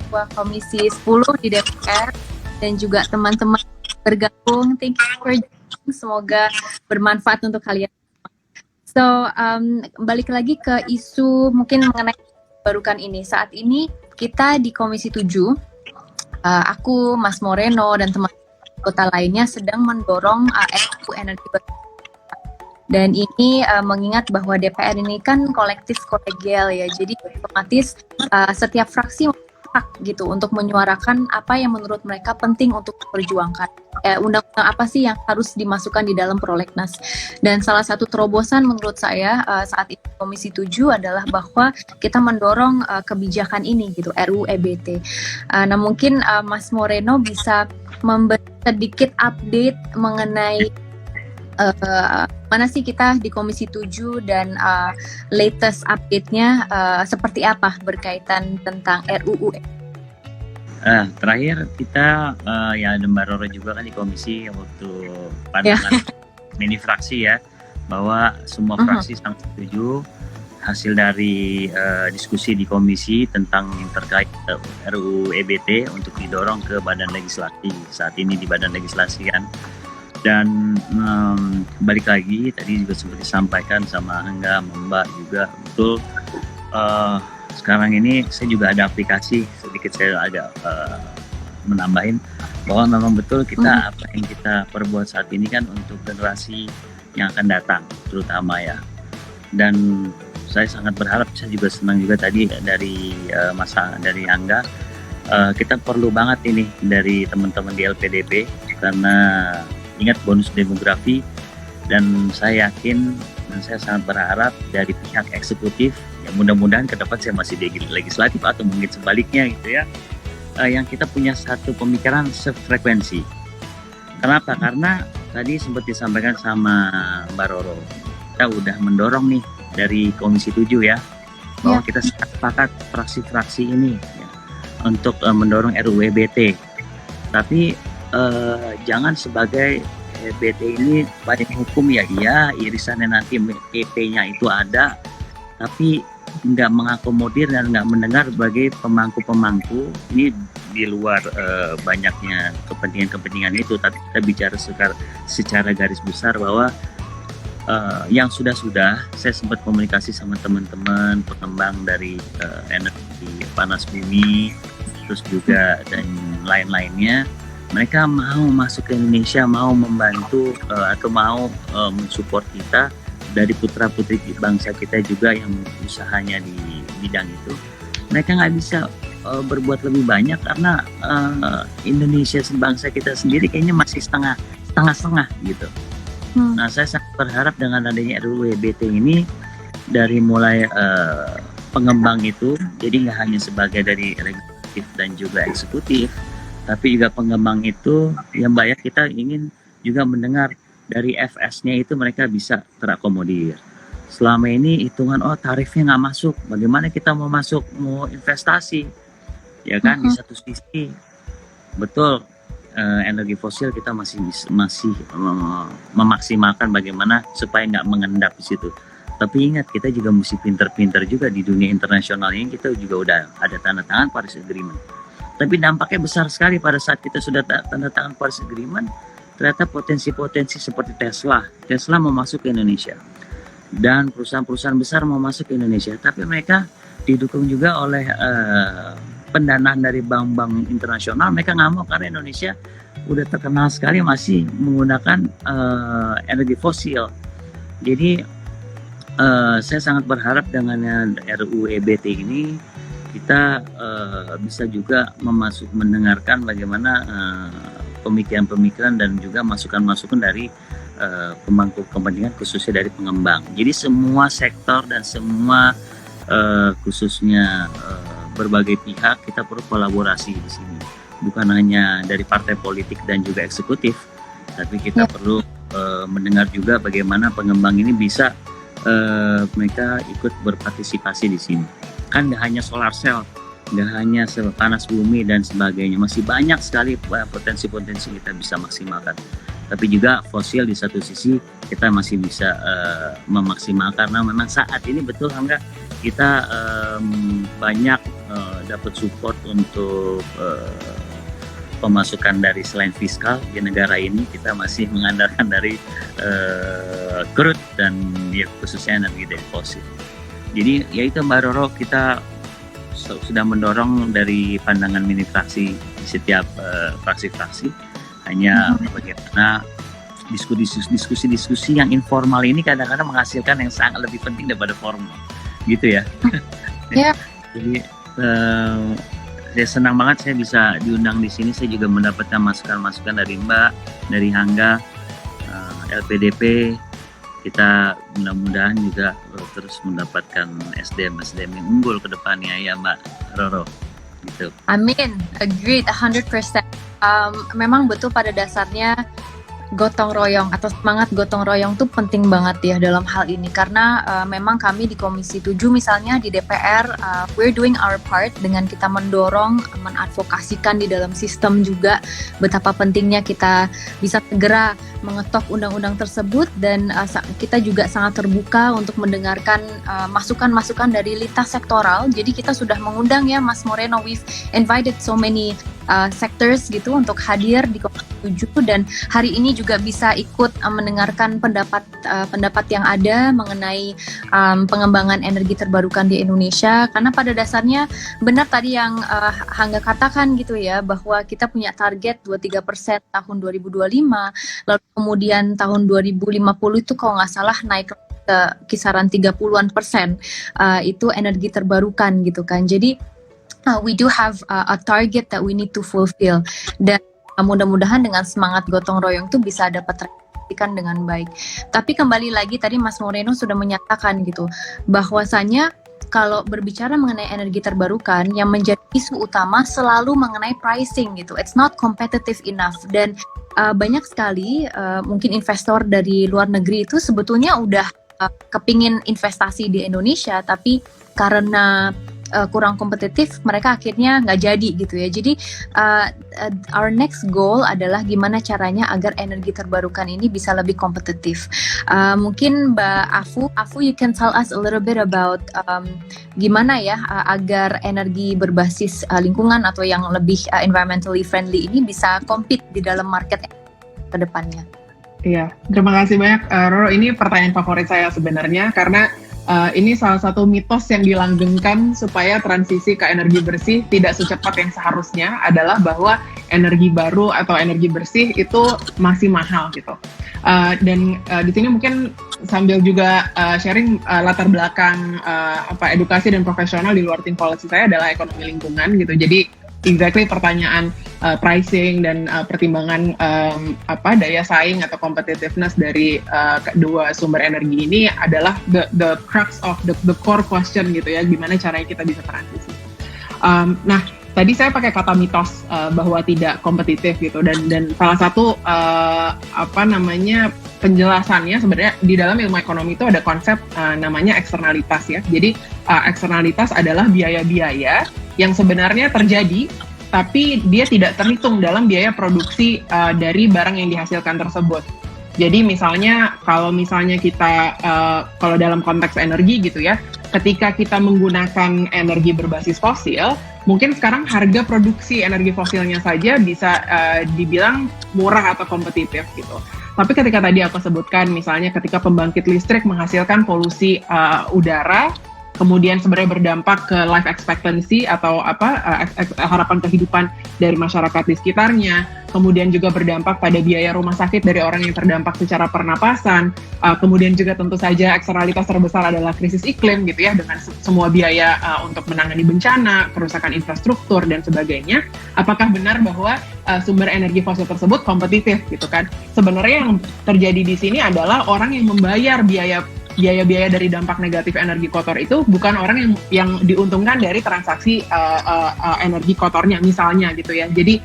A: Ketua Komisi 10 di DPR dan juga teman-teman bergabung. Thank you for joining. Semoga bermanfaat untuk kalian. So, balik lagi ke isu mungkin mengenai barukan ini. Saat ini kita di Komisi 7, aku, Mas Moreno, dan teman-teman anggota lainnya sedang mendorong RUU energi baru. Dan ini mengingat bahwa DPR ini kan kolektif kolegial ya, jadi otomatis setiap fraksi hak gitu untuk menyuarakan apa yang menurut mereka penting untuk diperjuangkan. Undang-undang apa sih yang harus dimasukkan di dalam prolegnas. Dan salah satu terobosan menurut saya saat ini Komisi 7 adalah bahwa kita mendorong kebijakan ini gitu, RUU EBT. Nah mungkin Mas Moreno bisa memberi sedikit update mengenai mana sih kita di Komisi 7 dan latest update-nya seperti apa berkaitan tentang RUU.
C: Terakhir kita ya ada Mbak Roro juga kan di komisi waktu pandangan mini fraksi ya, bahwa semua fraksi sangat setuju hasil dari diskusi di komisi tentang terkait RUU EBT untuk didorong ke badan legislasi, saat ini di badan legislasi kan. Dan balik lagi tadi juga sempat disampaikan sama Angga, Mbak juga betul, sekarang ini saya juga ada aplikasi, sedikit saya agak menambahin bahwa memang betul kita apa yang kita perbuat saat ini kan untuk generasi yang akan datang terutama ya. Dan saya sangat berharap, saya juga senang juga tadi dari dari Angga, kita perlu banget ini dari teman-teman di LPDP, karena ingat bonus demografi, dan saya yakin dan saya sangat berharap dari pihak eksekutif, ya mudah-mudahan ke depan saya masih di legislatif atau mungkin sebaliknya gitu ya, yang kita punya satu pemikiran sefrekuensi. Kenapa? Karena tadi sempat disampaikan sama Mbak Roro, kita udah mendorong nih dari Komisi 7 ya, bahwa kita sepakat fraksi-fraksi ini ya, untuk mendorong RUU EBT. Tapi jangan sebagai EBT ini badan hukum ya, iya irisannya nanti EP-nya itu ada, tapi nggak mengakomodir dan nggak mendengar sebagai pemangku-pemangku ini di luar banyaknya kepentingan-kepentingan itu. Tapi kita bicara secara garis besar bahwa yang sudah-sudah, saya sempat komunikasi sama teman-teman pengembang dari energi panas bumi, terus juga dan lain-lainnya. Mereka mau masuk ke Indonesia, mau membantu atau mau mensupport kita, dari putra-putri bangsa kita juga yang usahanya di bidang itu. Mereka nggak bisa berbuat lebih banyak karena Indonesia bangsa kita sendiri kayaknya masih setengah gitu. Nah, saya sangat berharap dengan adanya RUU EBT ini, dari mulai pengembang itu, jadi nggak hanya sebagai dari legislatif dan juga eksekutif, tapi juga pengembang itu, yang banyak kita ingin juga mendengar dari FS-nya itu mereka bisa terakomodir. Selama ini hitungan, tarifnya nggak masuk, bagaimana kita mau masuk, mau investasi, ya kan? Di satu sisi, betul, energi fosil kita masih memaksimalkan bagaimana supaya nggak mengendap di situ. Tapi ingat, kita juga mesti pinter-pinter juga di dunia internasional ini, kita juga udah ada tanda tangan Paris Agreement. Tapi dampaknya besar sekali pada saat kita sudah tanda tangan Paris Agreement, ternyata potensi-potensi seperti Tesla mau masuk ke Indonesia. Dan perusahaan-perusahaan besar mau masuk ke Indonesia. Tapi mereka didukung juga oleh pendanaan dari bank-bank internasional. Mereka nggak mau karena Indonesia udah terkenal sekali masih menggunakan energi fosil. Jadi saya sangat berharap dengan RUU EBT ini kita bisa juga mendengarkan bagaimana pemikiran-pemikiran dan juga masukan-masukan dari pemangku kepentingan, khususnya dari pengembang. Jadi semua sektor dan semua khususnya berbagai pihak kita perlu kolaborasi di sini. Bukan hanya dari partai politik dan juga eksekutif, tapi kita perlu mendengar juga bagaimana pengembang ini bisa mereka ikut berpartisipasi di sini. Kan nggak hanya solar cell, nggak hanya panas bumi dan sebagainya, masih banyak sekali potensi-potensi kita bisa maksimalkan. Tapi juga fosil di satu sisi kita masih bisa memaksimalkan, karena memang saat ini betul enggak kita banyak dapat support untuk pemasukan dari selain fiskal di negara ini. Kita masih mengandalkan dari crude dan ya khususnya energi dari fosil. Jadi ya itu Mbak Roro, kita sudah mendorong dari pandangan mini fraksi di setiap fraksi-fraksi, hanya bagaimana diskusi-diskusi yang informal ini kadang-kadang menghasilkan yang sangat lebih penting daripada formal, gitu ya. Jadi saya senang banget saya bisa diundang di sini. Saya juga mendapatkan masukan-masukan dari Mbak, dari Angga, LPDP. Kita mudah-mudahan juga terus mendapatkan SDM yang unggul ke depannya ya Mbak Roro, gitu.
A: Amin, agreed 100%. Memang betul pada dasarnya gotong royong atau semangat gotong royong tuh penting banget ya dalam hal ini, karena memang kami di Komisi 7 misalnya di DPR, we're doing our part dengan kita mendorong, mengadvokasikan di dalam sistem juga betapa pentingnya kita bisa segera mengetok undang-undang tersebut, dan kita juga sangat terbuka untuk mendengarkan masukan-masukan dari lintas sektoral. Jadi kita sudah mengundang ya Mas Moreno, we've invited so many sectors gitu untuk hadir di Komisi 7, dan hari ini juga bisa ikut mendengarkan pendapat yang ada mengenai pengembangan energi terbarukan di Indonesia. Karena pada dasarnya benar tadi yang Hangga katakan gitu ya, bahwa kita punya target 23% tahun 2025, lalu kemudian tahun 2050 itu kalau nggak salah naik ke kisaran 30-an% itu energi terbarukan gitu kan. Jadi we do have a target that we need to fulfill, dan mudah-mudahan dengan semangat gotong royong itu bisa dapat terrealisasikan dengan baik. Tapi kembali lagi tadi Mas Moreno sudah menyatakan gitu, bahwasanya kalau berbicara mengenai energi terbarukan, yang menjadi isu utama selalu mengenai pricing gitu. It's not competitive enough, dan banyak sekali mungkin investor dari luar negeri itu sebetulnya udah kepingin investasi di Indonesia, tapi karena kurang kompetitif, mereka akhirnya nggak jadi gitu ya. Jadi our next goal adalah gimana caranya agar energi terbarukan ini bisa lebih kompetitif. Mungkin Mbak Afu, you can tell us a little bit about gimana ya agar energi berbasis lingkungan atau yang lebih environmentally friendly ini bisa compete di dalam market ke depannya.
D: Iya, terima kasih banyak Roro. Ini pertanyaan favorit saya sebenarnya, karena ini salah satu mitos yang dilanggengkan supaya transisi ke energi bersih tidak secepat yang seharusnya adalah bahwa energi baru atau energi bersih itu masih mahal gitu. Dan di sini mungkin sambil juga sharing latar belakang edukasi dan profesional di luar tim policy saya adalah ekonomi lingkungan gitu. Jadi exactly pertanyaan pricing dan pertimbangan daya saing atau competitiveness dari kedua sumber energi ini adalah the crux of the core question gitu ya, gimana caranya kita bisa transisi. Nah, tadi saya pakai kata mitos bahwa tidak kompetitif gitu, dan salah satu penjelasannya sebenarnya di dalam ilmu ekonomi itu ada konsep namanya eksternalitas ya. Jadi eksternalitas adalah biaya-biaya yang sebenarnya terjadi tapi dia tidak terhitung dalam biaya produksi dari barang yang dihasilkan tersebut. Jadi misalnya kalau kita kalau dalam konteks energi gitu ya, ketika kita menggunakan energi berbasis fosil, mungkin sekarang harga produksi energi fosilnya saja bisa dibilang murah atau kompetitif gitu. Tapi ketika tadi aku sebutkan misalnya ketika pembangkit listrik menghasilkan polusi udara, kemudian sebenarnya berdampak ke life expectancy atau harapan kehidupan dari masyarakat di sekitarnya, kemudian juga berdampak pada biaya rumah sakit dari orang yang terdampak secara pernapasan, kemudian juga tentu saja eksternalitas terbesar adalah krisis iklim gitu ya, dengan semua biaya untuk menangani bencana, kerusakan infrastruktur dan sebagainya. Apakah benar bahwa sumber energi fosil tersebut kompetitif gitu kan? Sebenarnya yang terjadi di sini adalah orang yang membayar biaya dari dampak negatif energi kotor itu bukan orang yang diuntungkan dari transaksi energi kotornya misalnya gitu ya. Jadi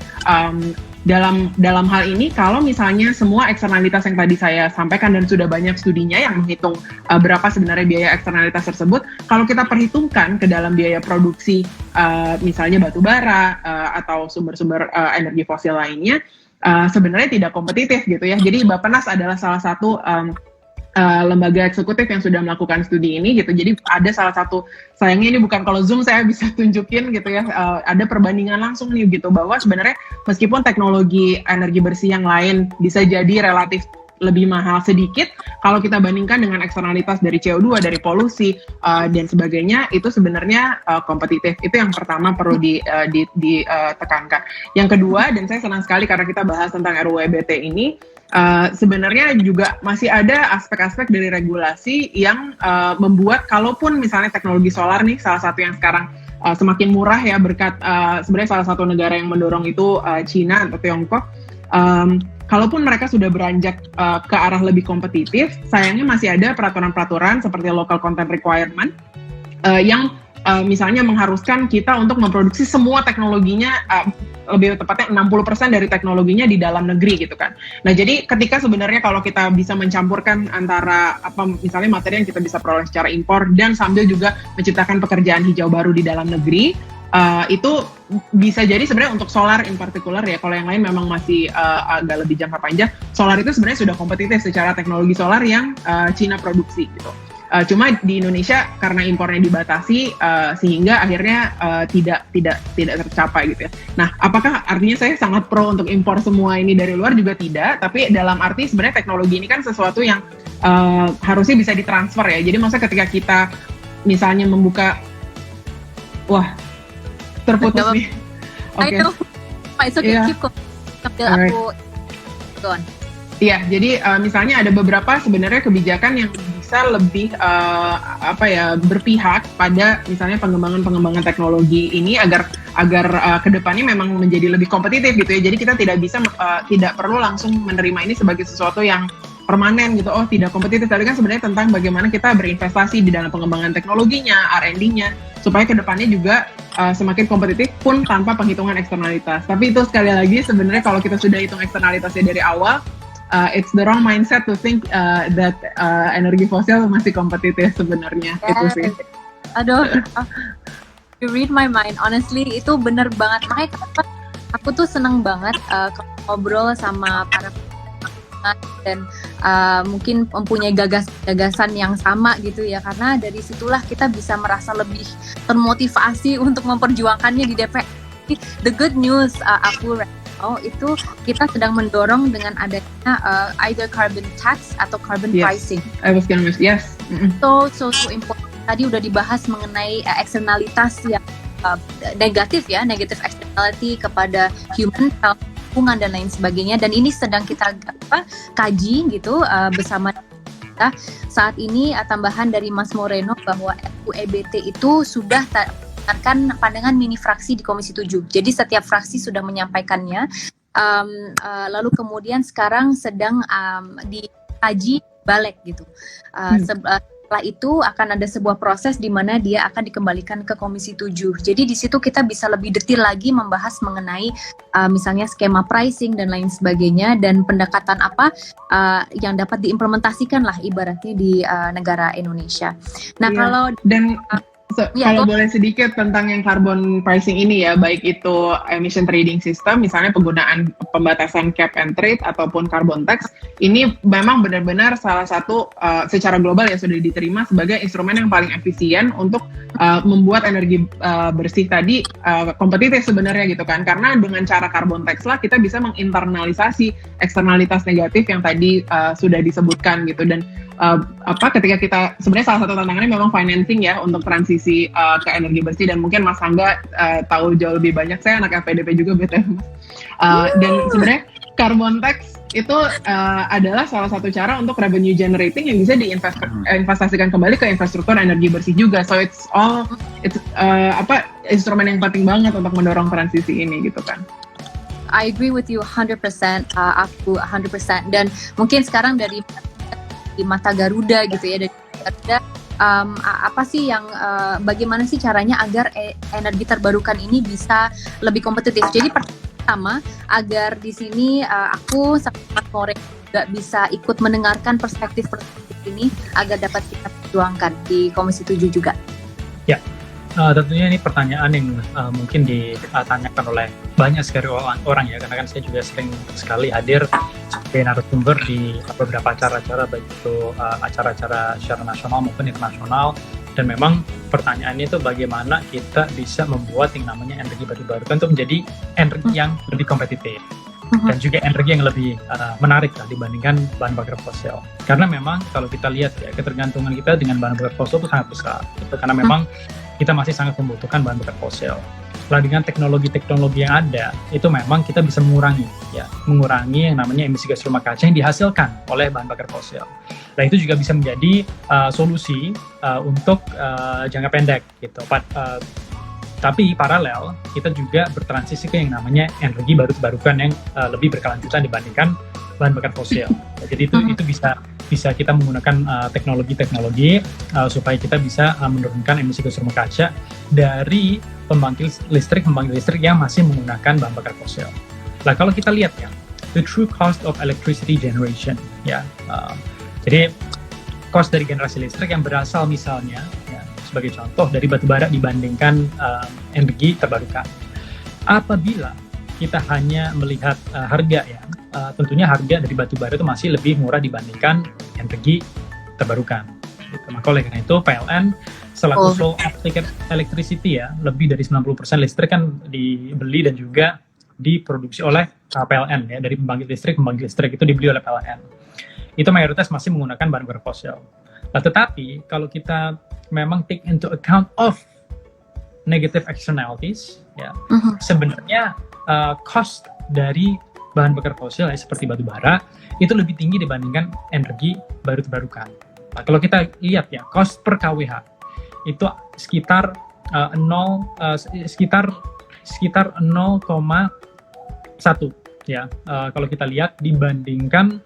D: dalam hal ini kalau misalnya semua eksternalitas yang tadi saya sampaikan dan sudah banyak studinya yang menghitung berapa sebenarnya biaya eksternalitas tersebut, kalau kita perhitungkan ke dalam biaya produksi misalnya batu bara atau sumber-sumber energi fosil lainnya, sebenarnya tidak kompetitif gitu ya. Jadi Bappenas adalah salah satu lembaga eksekutif yang sudah melakukan studi ini gitu. Jadi ada salah satu, sayangnya ini bukan kalau Zoom saya bisa tunjukin gitu ya, ada perbandingan langsung nih gitu, bahwa sebenarnya meskipun teknologi energi bersih yang lain bisa jadi relatif lebih mahal sedikit, kalau kita bandingkan dengan eksternalitas dari CO2, dari polusi dan sebagainya, itu sebenarnya kompetitif. Itu yang pertama perlu ditekankan. Yang kedua, dan saya senang sekali karena kita bahas tentang RUU EBT ini, sebenarnya juga masih ada aspek-aspek dari regulasi yang membuat kalaupun misalnya teknologi solar nih salah satu yang sekarang semakin murah ya berkat sebenarnya salah satu negara yang mendorong itu Cina atau Tiongkok, kalaupun mereka sudah beranjak ke arah lebih kompetitif, sayangnya masih ada peraturan-peraturan seperti local content requirement yang misalnya mengharuskan kita untuk memproduksi semua teknologinya, lebih tepatnya 60% dari teknologinya di dalam negeri gitu kan. Nah jadi ketika sebenarnya kalau kita bisa mencampurkan antara misalnya materi yang kita bisa peroleh secara impor dan sambil juga menciptakan pekerjaan hijau baru di dalam negeri, itu bisa jadi sebenarnya untuk solar in particular ya, kalau yang lain memang masih agak lebih jangka panjang. Solar itu sebenarnya sudah kompetitif secara teknologi solar yang Cina produksi gitu. Cuma di Indonesia karena impornya dibatasi sehingga akhirnya tidak tercapai gitu ya. Nah, apakah artinya saya sangat pro untuk impor semua ini dari luar? Juga tidak, tapi dalam arti sebenarnya teknologi ini kan sesuatu yang harusnya bisa ditransfer ya. Jadi maksudnya ketika kita misalnya membuka, terputus nih. Oke.
E: Keep
D: Alright.
E: aku go on.
D: Iya, jadi misalnya ada beberapa sebenarnya kebijakan yang bisa lebih berpihak pada misalnya pengembangan teknologi ini agar kedepannya memang menjadi lebih kompetitif gitu ya. Jadi kita tidak perlu langsung menerima ini sebagai sesuatu yang permanen gitu. Oh, tidak kompetitif. Tapi kan sebenarnya tentang bagaimana kita berinvestasi di dalam pengembangan teknologinya, R&D-nya, supaya kedepannya juga semakin kompetitif pun tanpa penghitungan eksternalitas. Tapi itu sekali lagi sebenarnya kalau kita sudah hitung eksternalitasnya dari awal, it's the wrong mindset to think that energi fosil masih kompetitif sebenarnya. Itu sih.
E: Aduh, you read my mind. Honestly, itu bener banget. Makanya kenapa aku tuh seneng banget ngobrol sama para dan mungkin mempunyai gagasan yang sama gitu ya, karena dari situlah kita bisa merasa lebih termotivasi untuk memperjuangkannya di DPR. The good news aku itu kita sedang mendorong dengan adanya either carbon tax atau carbon pricing.
D: I was gonna miss, yes.
E: So important. Tadi udah dibahas mengenai eksternalitas yang negatif ya, negative externality kepada human health, lingkungan dan lain sebagainya, dan ini sedang kita kaji gitu bersama kita saat ini. Tambahan dari Mas Moreno bahwa RUU EBT itu sudah akan pandangan mini fraksi di Komisi 7. Jadi setiap fraksi sudah menyampaikannya. Lalu kemudian sekarang sedang dikaji balik gitu. Setelah itu akan ada sebuah proses di mana dia akan dikembalikan ke Komisi 7. Jadi di situ kita bisa lebih detail lagi membahas mengenai misalnya skema pricing dan lain sebagainya, dan pendekatan apa yang dapat diimplementasikan lah ibaratnya di negara Indonesia. Nah, kalau
D: kalau boleh sedikit tentang yang carbon pricing ini ya, baik itu emission trading system, misalnya penggunaan pembatasan cap and trade ataupun carbon tax, ini memang benar-benar salah satu secara global ya sudah diterima sebagai instrumen yang paling efisien untuk membuat energi bersih tadi kompetitif sebenarnya gitu kan, karena dengan cara carbon tax lah kita bisa menginternalisasi eksternalitas negatif yang tadi sudah disebutkan gitu. Dan ketika kita sebenarnya salah satu tantangannya memang financing ya untuk transisi ke energi bersih, dan mungkin Mas Angga tahu jauh lebih banyak, saya anak FPDP juga BTW. Dan sebenarnya carbon tax itu adalah salah satu cara untuk revenue generating yang bisa diinvestasikan kembali ke infrastruktur energi bersih juga. So it's instrumen yang penting banget untuk mendorong transisi ini gitu kan.
E: I agree with you 100%, aku 100%. Dan mungkin sekarang dari mata Garuda gitu ya, dari Garuda apa sih yang bagaimana sih caranya agar energi terbarukan ini bisa lebih kompetitif. Jadi pertama, agar di sini aku sama Mas Moreno juga bisa ikut mendengarkan perspektif ini agar dapat kita perjuangkan di Komisi 7 juga. Ya.
B: Tentunya ini pertanyaan yang mungkin ditanyakan oleh banyak sekali orang ya, karena kan saya juga sering sekali hadir sebagai narasumber di beberapa acara-acara, baik itu acara-acara secara nasional maupun internasional. Dan memang pertanyaannya itu bagaimana kita bisa membuat yang namanya energi baru terbarukan itu menjadi energi yang lebih kompetitif dan juga energi yang lebih menarik lah dibandingkan bahan bakar fosil. Karena memang kalau kita lihat ya, ketergantungan kita dengan bahan bakar fosil itu sangat besar gitu, karena memang kita masih sangat membutuhkan bahan bakar fosil. Nah, dengan teknologi-teknologi yang ada, itu memang kita bisa mengurangi yang namanya emisi gas rumah kaca yang dihasilkan oleh bahan bakar fosil. Nah, itu juga bisa menjadi solusi untuk jangka pendek gitu. Tapi paralel, kita juga bertransisi ke yang namanya energi baru terbarukan yang lebih berkelanjutan dibandingkan bahan bakar fosil. Jadi itu bisa kita menggunakan teknologi-teknologi supaya kita bisa menurunkan emisi gas rumah kaca dari pembangkit listrik yang masih menggunakan bahan bakar fosil. Nah, kalau kita lihat ya, the true cost of electricity generation ya, jadi cost dari generasi listrik yang berasal misalnya ya, sebagai contoh dari batu bara dibandingkan energi terbarukan. Apabila kita hanya melihat harga ya, tentunya harga dari batu bara itu masih lebih murah dibandingkan energi terbarukan. Gitu. Maka oleh karena itu PLN selaku sole applicant electricity ya, lebih dari 90% listrik kan dibeli dan juga diproduksi oleh PLN ya, dari pembangkit listrik itu dibeli oleh PLN. Itu mayoritas masih menggunakan bahan bakar fosil. Nah, tetapi kalau kita memang take into account of negative externalities ya, sebenarnya cost dari bahan bakar fosil ya, seperti batu bara itu lebih tinggi dibandingkan energi baru terbarukan. Nah, kalau kita lihat ya, cost per kWh itu sekitar 0,1 ya, kalau kita lihat dibandingkan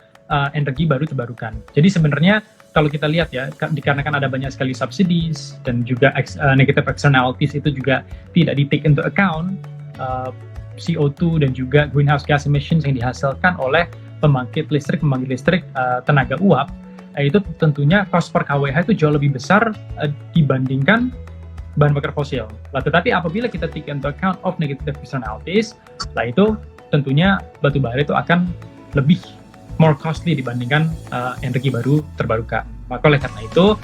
B: energi baru terbarukan. Jadi sebenarnya kalau kita lihat ya, dikarenakan ada banyak sekali subsidies dan juga negative externalities itu juga tidak di take into account, CO2 dan juga greenhouse gas emissions yang dihasilkan oleh pembangkit listrik tenaga uap, itu tentunya cost per kWh itu jauh lebih besar dibandingkan bahan bakar fosil. Nah, tetapi apabila kita take into account of negative externalities, lah itu tentunya batu bara itu akan lebih more costly dibandingkan energi baru terbarukan. Maka oleh karena itu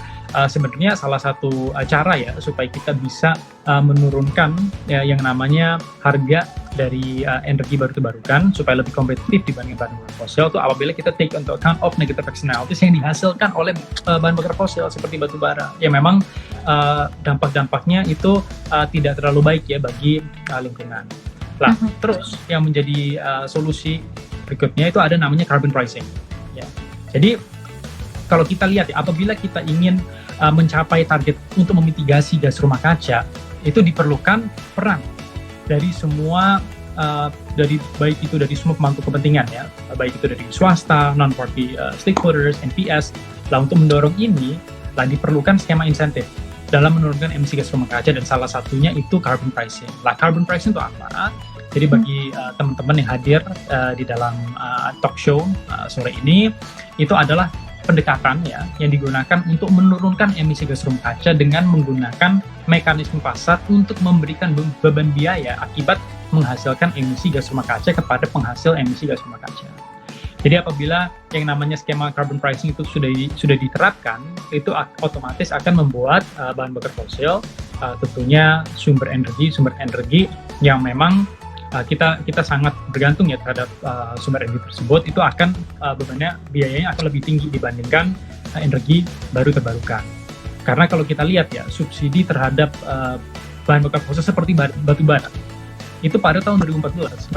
B: sebenarnya salah satu cara ya supaya kita bisa menurunkan ya, yang namanya harga dari energi baru terbarukan supaya lebih kompetitif dibandingkan bahan bakar fosil itu apabila kita take into account of negative externalities yang dihasilkan oleh bahan bakar fosil seperti batu bara. Ya memang dampak-dampaknya itu tidak terlalu baik ya bagi lingkungan. Nah, terus yang menjadi solusi berikutnya itu ada namanya carbon pricing. Ya. Jadi kalau kita lihat ya, apabila kita ingin mencapai target untuk memitigasi gas rumah kaca, itu diperlukan peran dari semua baik itu dari semua pemangku kepentingan ya, baik itu dari swasta, non-party stakeholders, NPS. Lah untuk mendorong ini, lah diperlukan skema insentif dalam menurunkan emisi gas rumah kaca dan salah satunya itu carbon pricing. Lah carbon pricing itu apa? Jadi bagi teman-teman yang hadir di dalam talk show sore ini, itu adalah pendekatan ya yang digunakan untuk menurunkan emisi gas rumah kaca dengan menggunakan mekanisme pasar untuk memberikan beban biaya akibat menghasilkan emisi gas rumah kaca kepada penghasil emisi gas rumah kaca. Jadi apabila yang namanya skema carbon pricing itu sudah diterapkan, itu otomatis akan membuat bahan bakar fosil tentunya sumber energi yang memang kita sangat bergantung ya terhadap sumber energi tersebut, itu akan biayanya akan lebih tinggi dibandingkan energi baru terbarukan. Karena kalau kita lihat ya, subsidi terhadap bahan bakar fosil seperti batu bara itu pada tahun 2014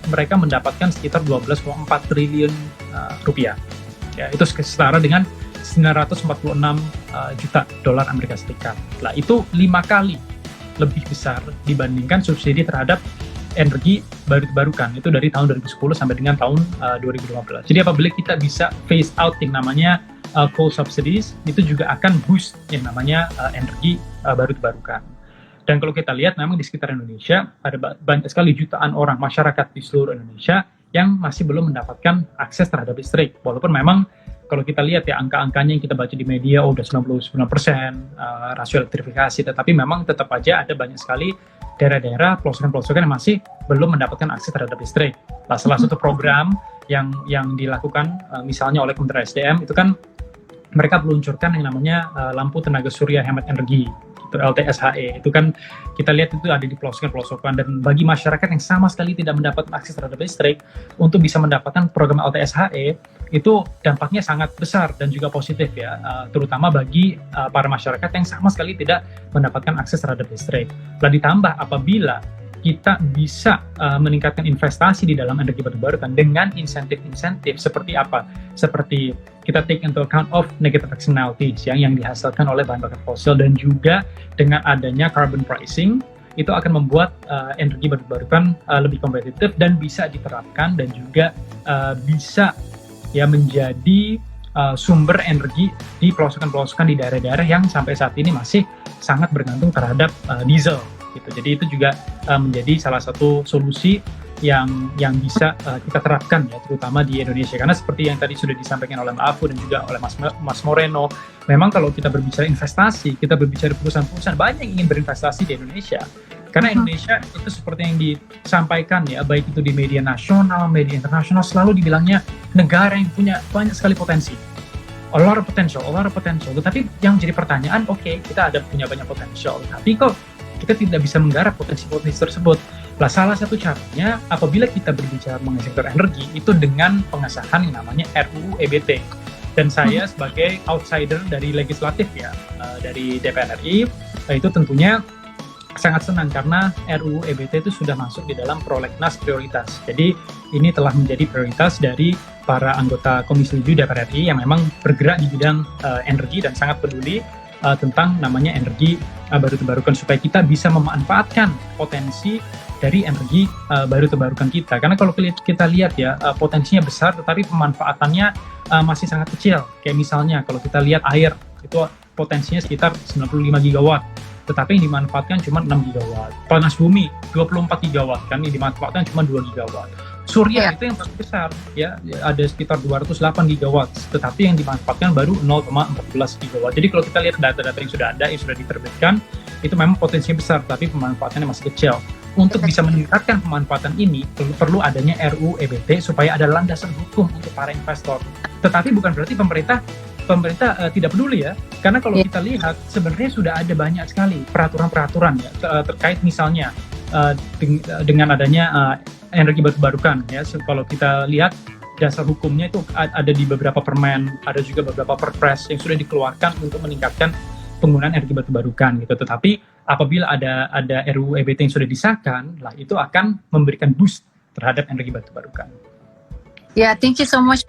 B: mereka mendapatkan sekitar 12,4 triliun rupiah. Ya, itu setara dengan 946 juta dolar Amerika Serikat. Lah itu 5 kali lebih besar dibandingkan subsidi terhadap energi baru terbarukan itu dari tahun 2010 sampai dengan tahun 2015. Jadi apabila kita bisa phase out yang namanya coal subsidies, itu juga akan boost yang namanya energi baru terbarukan. Dan kalau kita lihat memang di sekitar Indonesia ada banyak sekali jutaan orang masyarakat di seluruh Indonesia yang masih belum mendapatkan akses terhadap listrik. Walaupun memang kalau kita lihat ya angka-angkanya yang kita baca di media udah 99% rasio elektrifikasi, tetapi memang tetap aja ada banyak sekali daerah-daerah pelosok-pelosok yang masih belum mendapatkan akses terhadap listrik. Nah, salah satu program yang dilakukan misalnya oleh Kementerian SDM itu kan mereka meluncurkan yang namanya lampu tenaga surya hemat energi, itu LTSHE. Itu kan kita lihat itu ada di pelosok-pelosokan, dan bagi masyarakat yang sama sekali tidak mendapatkan akses terhadap listrik, untuk bisa mendapatkan program LTSHE itu dampaknya sangat besar dan juga positif ya, terutama bagi para masyarakat yang sama sekali tidak mendapatkan akses terhadap listrik. Lalu ditambah apabila kita bisa meningkatkan investasi di dalam energi baru terbarukan dengan insentif-insentif seperti apa? Seperti kita take into account of negative externalities yang dihasilkan oleh bahan bakar fosil, dan juga dengan adanya carbon pricing itu akan membuat energi baru terbarukan lebih kompetitif dan bisa diterapkan, dan juga bisa ya menjadi sumber energi di pelosok-pelosokan di daerah-daerah yang sampai saat ini masih sangat bergantung terhadap diesel. Gitu. Jadi itu juga menjadi salah satu solusi yang bisa kita terapkan ya, terutama di Indonesia. Karena seperti yang tadi sudah disampaikan oleh Mbak Afu dan juga oleh Mas Moreno, memang kalau kita berbicara investasi, kita berbicara perusahaan-perusahaan banyak yang ingin berinvestasi di Indonesia. Karena Indonesia itu seperti yang disampaikan ya, baik itu di media nasional, media internasional, selalu dibilangnya negara yang punya banyak sekali potensi. A lot of potential. Tetapi yang jadi pertanyaan, oke, kita ada punya banyak potensial, tapi kok kita tidak bisa menggarap potensi-potensi tersebut. Nah, salah satu caranya apabila kita berbicara mengenai sektor energi itu dengan pengesahan yang namanya RUU EBT. Dan saya sebagai outsider dari legislatif ya, dari DPR RI, itu tentunya sangat senang karena RUU EBT itu sudah masuk di dalam prolegnas prioritas. Jadi ini telah menjadi prioritas dari para anggota Komisi 7 DPR RI yang memang bergerak di bidang energi dan sangat peduli tentang namanya energi baru terbarukan, supaya kita bisa memanfaatkan potensi dari energi baru terbarukan kita. Karena kalau kita lihat ya, potensinya besar tetapi pemanfaatannya masih sangat kecil. Kayak misalnya kalau kita lihat air, itu potensinya sekitar 95 gigawatt, tetapi yang dimanfaatkan cuma 6 gigawatt. Panas bumi 24 gigawatt, kan yang dimanfaatkan cuma 2 gigawatt. Surya itu yang paling besar ya, ada sekitar 208 gigawatt, tetapi yang dimanfaatkan baru 0,14 gigawatt. Jadi kalau kita lihat data-data yang sudah ada, yang sudah diterbitkan, itu memang potensinya besar, tapi pemanfaatannya masih kecil. Untuk bisa meningkatkan pemanfaatan ini, perlu adanya RUU EBT supaya ada landasan hukum untuk para investor. Tetapi bukan berarti pemerintah tidak peduli ya, karena kalau kita lihat sebenarnya sudah ada banyak sekali peraturan-peraturan ya terkait misalnya dengan adanya energi baru terbarukan ya. Kalau kita lihat dasar hukumnya itu ada di beberapa permen, ada juga beberapa perpres yang sudah dikeluarkan untuk meningkatkan penggunaan energi baru terbarukan gitu. Tetapi apabila ada RUU EBT yang sudah disahkan, lah itu akan memberikan boost terhadap energi baru terbarukan.
E: Ya, thank you so much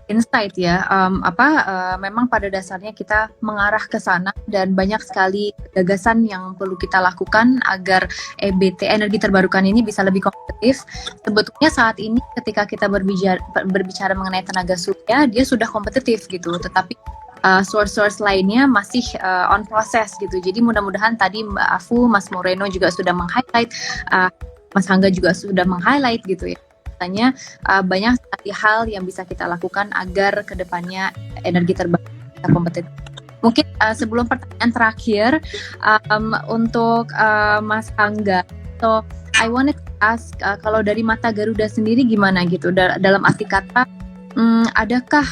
E: insight ya. Memang pada dasarnya kita mengarah ke sana dan banyak sekali gagasan yang perlu kita lakukan agar EBT energi terbarukan ini bisa lebih kompetitif. Sebetulnya saat ini ketika kita berbicara mengenai tenaga surya, dia sudah kompetitif gitu, tetapi source lainnya masih on process gitu. Jadi mudah-mudahan tadi Mbak Afu, Mas Moreno juga sudah meng-highlight, Mas Hangga juga sudah meng-highlight gitu ya. Banyak sekali hal yang bisa kita lakukan agar kedepannya energi terbarukan bisa kompetitif. Mungkin sebelum pertanyaan terakhir untuk Mas Hangga, so I wanted to ask kalau dari mata Garuda sendiri gimana gitu dalam arti kata, adakah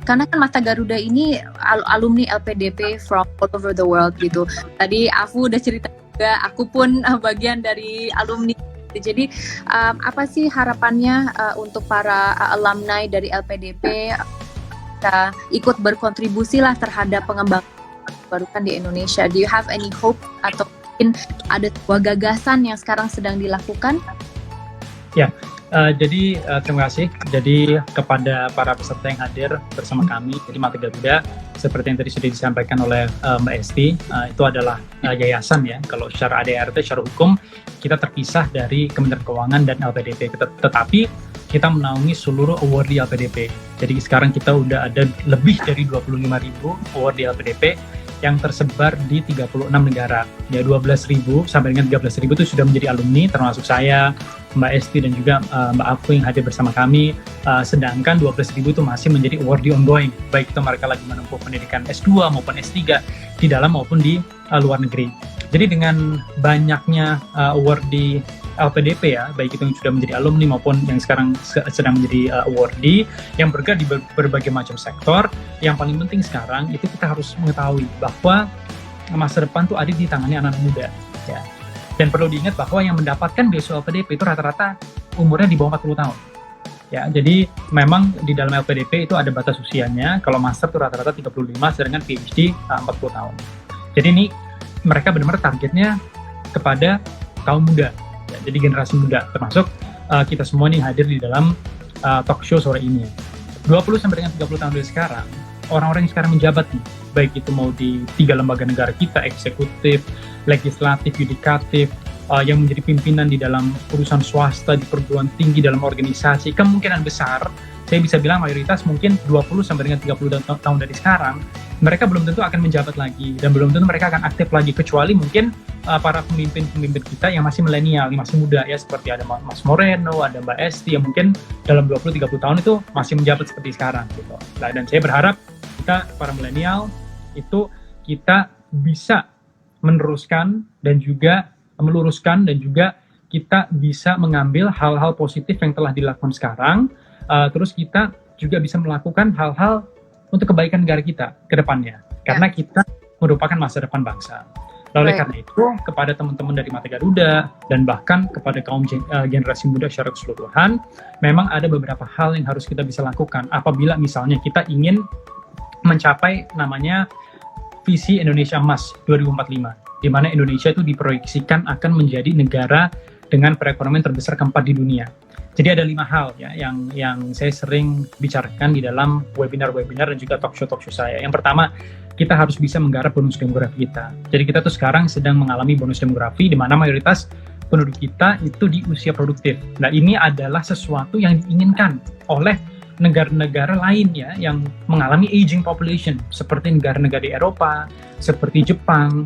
E: karena kan Mata Garuda ini alumni LPDP from all over the world gitu. Tadi Afu udah cerita juga, aku pun bagian dari alumni. Jadi apa sih harapannya untuk para alumni dari LPDP kita ikut berkontribusi lah terhadap pengembangan terbarukan di Indonesia? Do you have any hope atau mungkin ada sebuah gagasan yang sekarang sedang dilakukan?
B: Ya, jadi terima kasih. Jadi kepada para peserta yang hadir bersama kami, jadi Mata Garuda seperti yang tadi sudah disampaikan oleh Mbak Esti, itu adalah yayasan ya. Kalau secara ADRT, secara hukum kita terpisah dari Kementerian Keuangan dan LPDP, tetapi kita menaungi seluruh award di LPDP. Jadi sekarang kita udah ada lebih dari 25.000 award di LPDP yang tersebar di 36 negara. Ya 12.000 sampai dengan 13.000 itu sudah menjadi alumni, termasuk saya, Mbak Esti dan juga Mbak Afu yang hadir bersama kami. Sedangkan 12.000 itu masih menjadi awardee ongoing, baik itu mereka lagi menempuh pendidikan S2 maupun S3 di dalam maupun di luar negeri. Jadi dengan banyaknya award di LPDP ya, baik itu yang sudah menjadi alumni maupun yang sekarang sedang menjadi awardee yang bergerak di berbagai macam sektor, yang paling penting sekarang itu kita harus mengetahui bahwa masa depan tuh ada di tangannya anak-anak muda ya. Dan perlu diingat bahwa yang mendapatkan beasiswa LPDP itu rata-rata umurnya di bawah 40 tahun. Ya, jadi memang di dalam LPDP itu ada batas usianya. Kalau master itu rata-rata 35, sedangkan PhD 40 tahun. Jadi ini mereka benar-benar targetnya kepada kaum muda. Ya, jadi generasi muda, termasuk kita semua nih hadir di dalam talk show sore ini. 20 sampai dengan 30 tahun dari sekarang, orang-orang yang sekarang menjabat nih, baik itu mau di 3 lembaga negara kita, eksekutif, legislatif, yudikatif, yang menjadi pimpinan di dalam perusahaan swasta, di perguruan tinggi, dalam organisasi, kemungkinan besar saya bisa bilang mayoritas mungkin 20 sampai dengan 30 tahun dari sekarang, mereka belum tentu akan menjabat lagi dan belum tentu mereka akan aktif lagi, kecuali mungkin para pemimpin-pemimpin kita yang masih milenial, yang masih muda ya, seperti ada Mas Moreno, ada Mbak Esti yang mungkin dalam 20-30 tahun itu masih menjabat seperti sekarang gitu. Nah, dan saya berharap kita para milenial itu kita bisa meneruskan dan juga meluruskan dan juga kita bisa mengambil hal-hal positif yang telah dilakukan sekarang, terus kita juga bisa melakukan hal-hal untuk kebaikan negara kita ke depannya, karena kita merupakan masa depan bangsa. Oleh karena itu, kepada teman-teman dari Mata Garuda dan bahkan kepada kaum generasi muda secara keseluruhan, memang ada beberapa hal yang harus kita bisa lakukan apabila misalnya kita ingin mencapai namanya visi Indonesia Emas 2045, di mana Indonesia itu diproyeksikan akan menjadi negara dengan perekonomian terbesar keempat di dunia. Jadi ada 5 hal ya yang saya sering bicarakan di dalam webinar-webinar dan juga talk show saya. Yang pertama, kita harus bisa menggarap bonus demografi kita. Jadi kita tuh sekarang sedang mengalami bonus demografi di mana mayoritas penduduk kita itu di usia produktif. Nah, ini adalah sesuatu yang diinginkan oleh negara-negara lain ya yang mengalami aging population, seperti negara-negara di Eropa, seperti Jepang.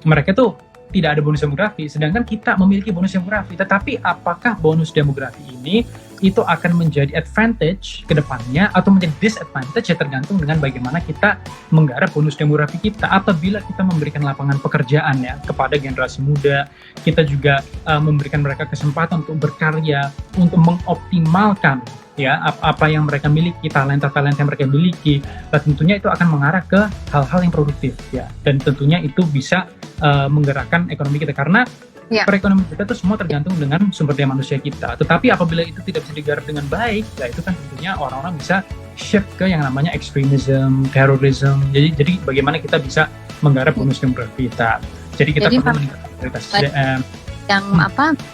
B: Mereka tuh tidak ada bonus demografi, sedangkan kita memiliki bonus demografi. Tetapi apakah bonus demografi ini itu akan menjadi advantage ke depannya atau menjadi disadvantage, ya tergantung dengan bagaimana kita menggarap bonus demografi kita. Apabila kita memberikan lapangan pekerjaan ya kepada generasi muda, kita juga memberikan mereka kesempatan untuk berkarya, untuk mengoptimalkan ya apa yang mereka miliki, talenta-talenta yang mereka miliki, dan tentunya itu akan mengarah ke hal-hal yang produktif ya, dan tentunya itu bisa menggerakkan ekonomi kita, karena perekonomian kita itu semua tergantung dengan sumber daya manusia kita. Tetapi apabila itu tidak bisa digarap dengan baik, ya itu kan tentunya orang-orang bisa shift ke yang namanya extremism, terorisme. Jadi bagaimana kita bisa menggarap bonus demografi kita. Jadi kita perlu meningkatkan kualitas SDM. Yang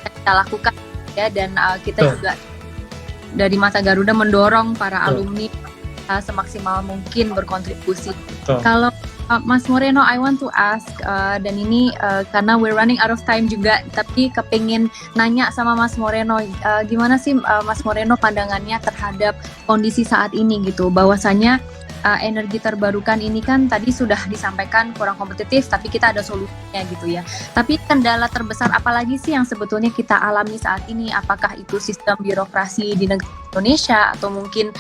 E: kita lakukan ya, dan kita juga dari Mata Garuda mendorong para alumni semaksimal mungkin berkontribusi. Kalau Mas Moreno, I want to ask, dan ini karena we're running out of time juga, tapi kepingin nanya sama Mas Moreno, gimana sih Mas Moreno pandangannya terhadap kondisi saat ini gitu, bahwasanya energi terbarukan ini kan tadi sudah disampaikan kurang kompetitif, tapi kita ada solusinya gitu ya. Tapi kendala terbesar apalagi sih yang sebetulnya kita alami saat ini? Apakah itu sistem birokrasi di negara Indonesia, atau mungkin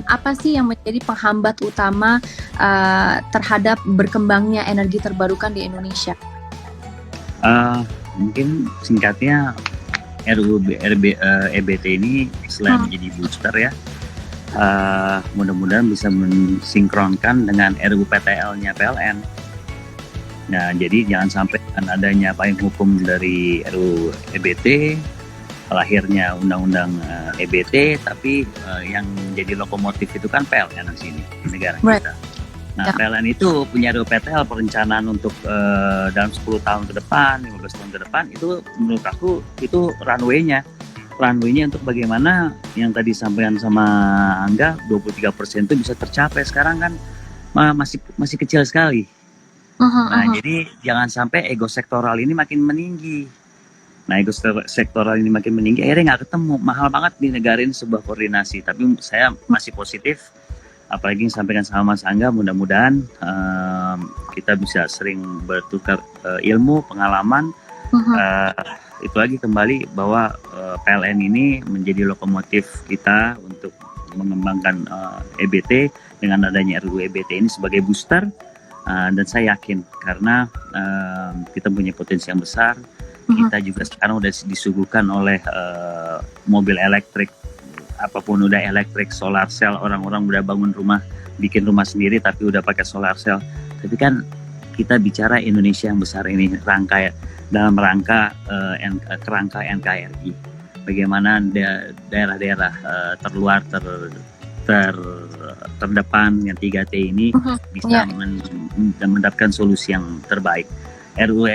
E: apa sih yang menjadi penghambat utama terhadap berkembangnya energi terbarukan di Indonesia?
C: Mungkin singkatnya RUU EBT ini selain menjadi booster ya, mudah-mudahan bisa mensinkronkan dengan RUU PTL-nya PLN. Nah, jadi jangan sampai adanya payung hukum dari RUU EBT, lahirnya undang-undang EBT, tapi yang jadi lokomotif itu kan PLN di sini, negara kita. Nah, PLN itu punya RUU PTL, perencanaan untuk dalam 10 tahun ke depan, 15 tahun ke depan, itu menurut aku itu runway-nya untuk bagaimana yang tadi sampaikan sama Angga, 23% itu bisa tercapai. Sekarang kan masih kecil sekali. Jadi jangan sampai ego sektoral ini makin meninggi. Nah, ego sektoral ini makin meninggi, akhirnya nggak ketemu. Mahal banget di negara ini sebuah koordinasi. Tapi saya masih positif, apalagi yang sampaikan sama Mas Angga, mudah-mudahan kita bisa sering bertukar ilmu, pengalaman. Itu lagi kembali bahwa PLN ini menjadi lokomotif kita untuk mengembangkan EBT dengan adanya RUU EBT ini sebagai booster, dan saya yakin karena kita punya potensi yang besar. Kita juga sekarang udah disuguhkan oleh mobil elektrik, apapun udah elektrik, solar cell, orang-orang udah bangun rumah, bikin rumah sendiri tapi udah pakai solar cell. Tapi kan kita bicara Indonesia yang besar ini dalam rangka kerangka NKRI, bagaimana daerah-daerah terluar terdepan yang 3T ini bisa mendapatkan solusi yang terbaik. RUU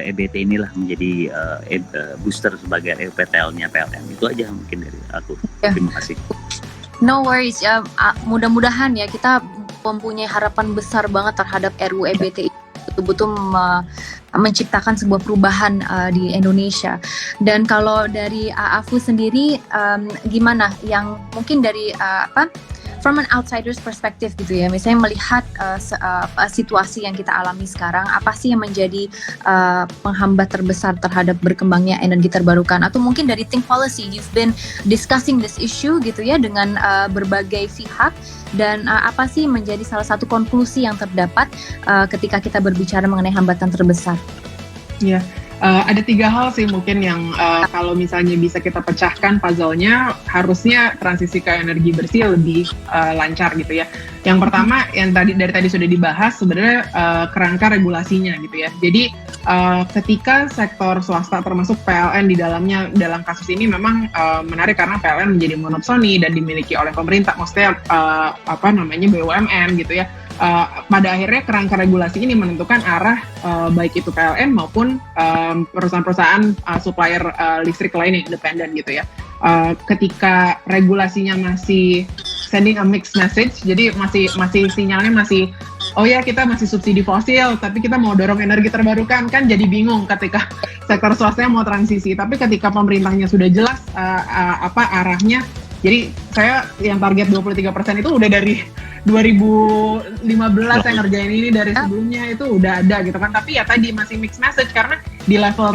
C: EBT inilah menjadi booster sebagai RUU PTL-nya PLN. Itu aja mungkin dari aku. Terima kasih.
E: No worries, mudah-mudahan ya kita mempunyai harapan besar banget terhadap RUU EBT itu betul-betul menciptakan sebuah perubahan di Indonesia. Dan kalau dari Afu sendiri gimana yang mungkin dari from an outsider's perspective gitu ya, misalnya melihat situasi yang kita alami sekarang, apa sih yang menjadi penghambat terbesar terhadap berkembangnya energi terbarukan, atau mungkin dari think policy, you've been discussing this issue gitu ya dengan berbagai pihak, dan apa sih menjadi salah satu konklusi yang terdapat ketika kita berbicara mengenai hambatan terbesar?
D: Ya, ada 3 hal sih mungkin yang kalau misalnya bisa kita pecahkan puzzle-nya, harusnya transisi ke energi bersih lebih lancar gitu ya. Yang pertama, yang dari tadi sudah dibahas, sebenarnya kerangka regulasinya gitu ya. Jadi ketika sektor swasta termasuk PLN di dalamnya, dalam kasus ini memang menarik karena PLN menjadi monopsoni dan dimiliki oleh pemerintah, maksudnya BUMN gitu ya. Pada akhirnya kerangka regulasi ini menentukan arah baik itu PLN maupun perusahaan-perusahaan supplier listrik lain yang independen gitu ya. Ketika regulasinya masih sending a mixed message, jadi masih sinyalnya masih oh ya kita masih subsidi fosil tapi kita mau dorong energi terbarukan, kan jadi bingung ketika sektor swasta mau transisi. Tapi ketika pemerintahnya sudah jelas arahnya, jadi saya yang target 23% itu udah dari 2015 saya ngerjain ini, dari sebelumnya itu udah ada gitu kan. Tapi ya tadi masih mixed message karena di level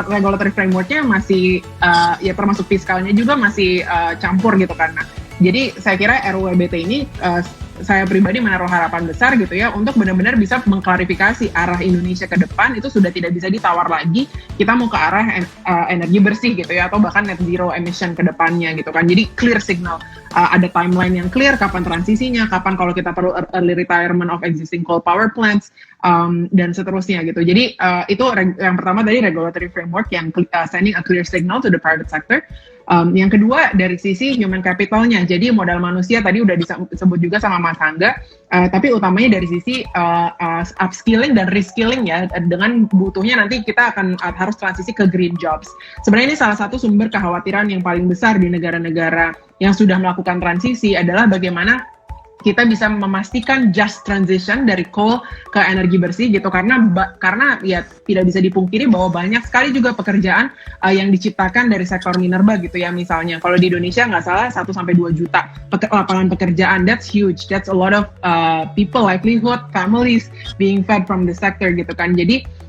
D: regulatory framework-nya masih ya termasuk fiskalnya juga masih campur gitu kan. Nah, jadi saya kira RUU EBT ini saya pribadi menaruh harapan besar gitu ya untuk benar-benar bisa mengklarifikasi arah Indonesia ke depan. Itu sudah tidak bisa ditawar lagi, kita mau ke arah energi bersih gitu ya, atau bahkan net zero emission ke depannya gitu kan. Jadi clear signal, ada timeline yang clear, kapan transisinya, kapan kalau kita perlu early retirement of existing coal power plants, dan seterusnya gitu. Jadi itu yang pertama tadi regulatory framework yang sending a clear signal to the private sector. Yang kedua dari sisi human capitalnya, jadi modal manusia tadi udah disebut juga sama Mas Angga, tapi utamanya dari sisi upskilling dan reskilling ya, dengan butuhnya nanti kita akan harus transisi ke green jobs. Sebenarnya ini salah satu sumber kekhawatiran yang paling besar di negara-negara yang sudah melakukan transisi adalah bagaimana kita bisa memastikan just transition dari coal ke energi bersih gitu, karena ya tidak bisa dipungkiri bahwa banyak sekali juga pekerjaan yang diciptakan dari sektor minerba gitu ya. Misalnya kalau di Indonesia nggak salah 1-2 juta lapangan pekerjaan, that's huge, that's a lot of people, livelihood, families being fed from the sector gitu kan. Jadi